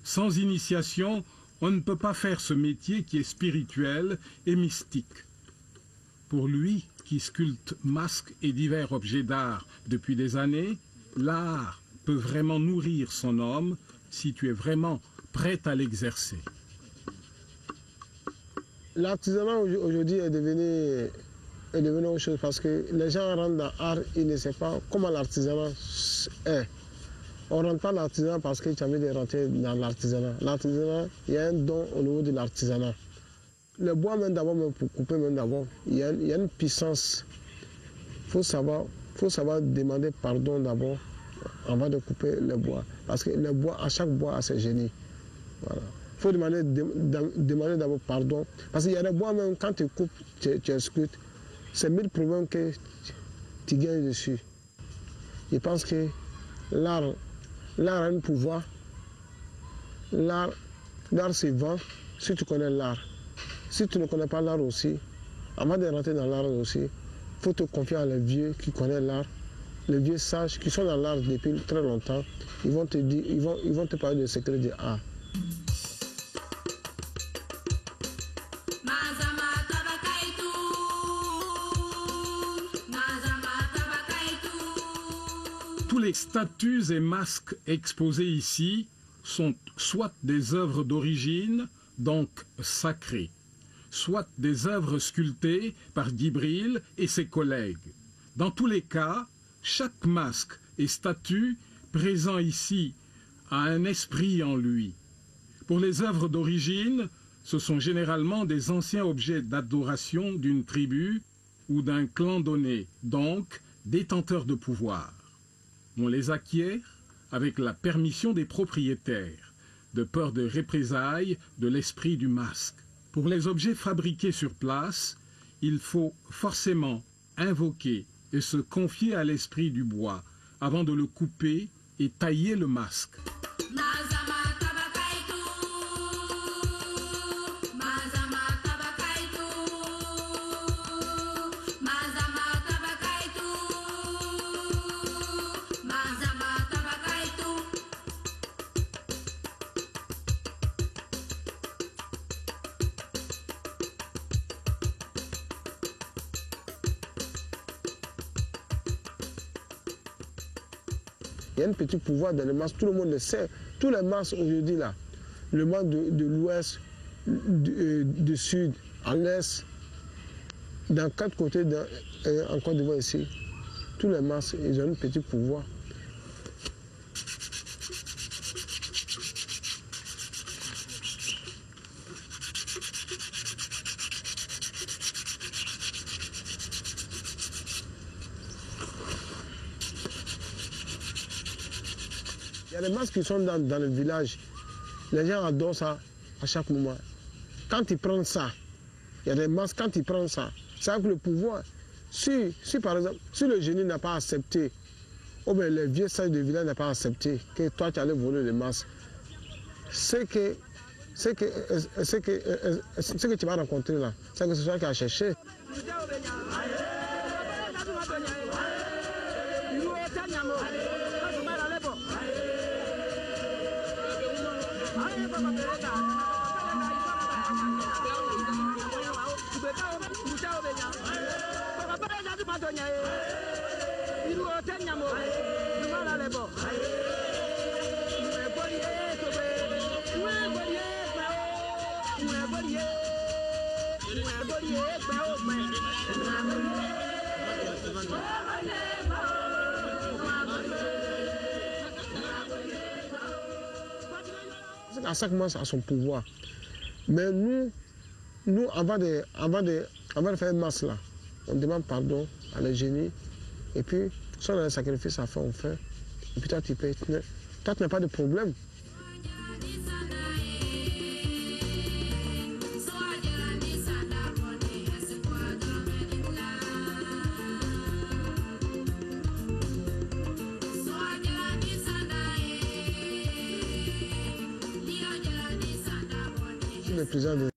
Sans initiation, on ne peut pas faire ce métier qui est spirituel et mystique. Pour lui, qui sculpte masques et divers objets d'art depuis des années, l'art peut vraiment nourrir son homme si tu es vraiment prêt à l'exercer. L'artisanat aujourd'hui est devenu autre chose parce que les gens rentrent dans l'art, ils ne savent pas comment l'artisanat est. On ne rentre pas dans l'artisanat parce que tu as envie de rentrer dans l'artisanat. L'artisanat, il y a un don au niveau de l'artisanat. Le bois, même d'abord, pour couper, même d'abord, il y a une puissance. Il faut savoir demander pardon d'abord avant de couper le bois. Parce que le bois, à chaque bois a ses génies. Voilà. Il faut demander d'abord pardon. Parce qu'il y a des bois, même quand tu coupes, tu sculptes, c'est 1000 problèmes que tu gagnes dessus. Je pense que l'art a un pouvoir. L'art se vend si tu connais l'art. Si tu ne connais pas l'art aussi, avant de rentrer dans l'art aussi, il faut te confier à les vieux qui connaissent l'art, les vieux sages qui sont dans l'art depuis très longtemps. Ils vont te dire, ils vont te parler des secrets de l'art. Tous les statues et masques exposés ici sont soit des œuvres d'origine, donc sacrées, soit des œuvres sculptées par Djibril et ses collègues. Dans tous les cas, chaque masque et statue présent ici a un esprit en lui. Pour les œuvres d'origine, ce sont généralement des anciens objets d'adoration d'une tribu ou d'un clan donné, donc détenteurs de pouvoir. On les acquiert avec la permission des propriétaires, de peur de représailles de l'esprit du masque. Pour les objets fabriqués sur place, il faut forcément invoquer et se confier à l'esprit du bois avant de le couper et tailler le masque. Il y a un petit pouvoir dans les masques, tout le monde le sait. Tous les masques aujourd'hui là, le masque de l'ouest, du sud, à l'est, dans 4 côtés en Côte d'Ivoire ici, tous les masques, ils ont un petit pouvoir. Il y a des masques qui sont dans le village. Les gens adorent ça à chaque moment. Quand ils prennent ça, il y a des masques, quand ils prennent ça, c'est avec le pouvoir. Si par exemple, si le génie n'a pas accepté, ou bien les vieux sages du village n'ont pas accepté que toi tu allais voler les masques, c'est que tu vas rencontrer là, c'est que c'est toi qui as cherché. À chaque moment, ça a son pouvoir. Mais nous avant de faire une masse là, on demande pardon à les génies. Et puis, si on a un sacrifice à faire, on fait. Et puis toi, tu payes. Toi, tu n'as pas de problème. Le président de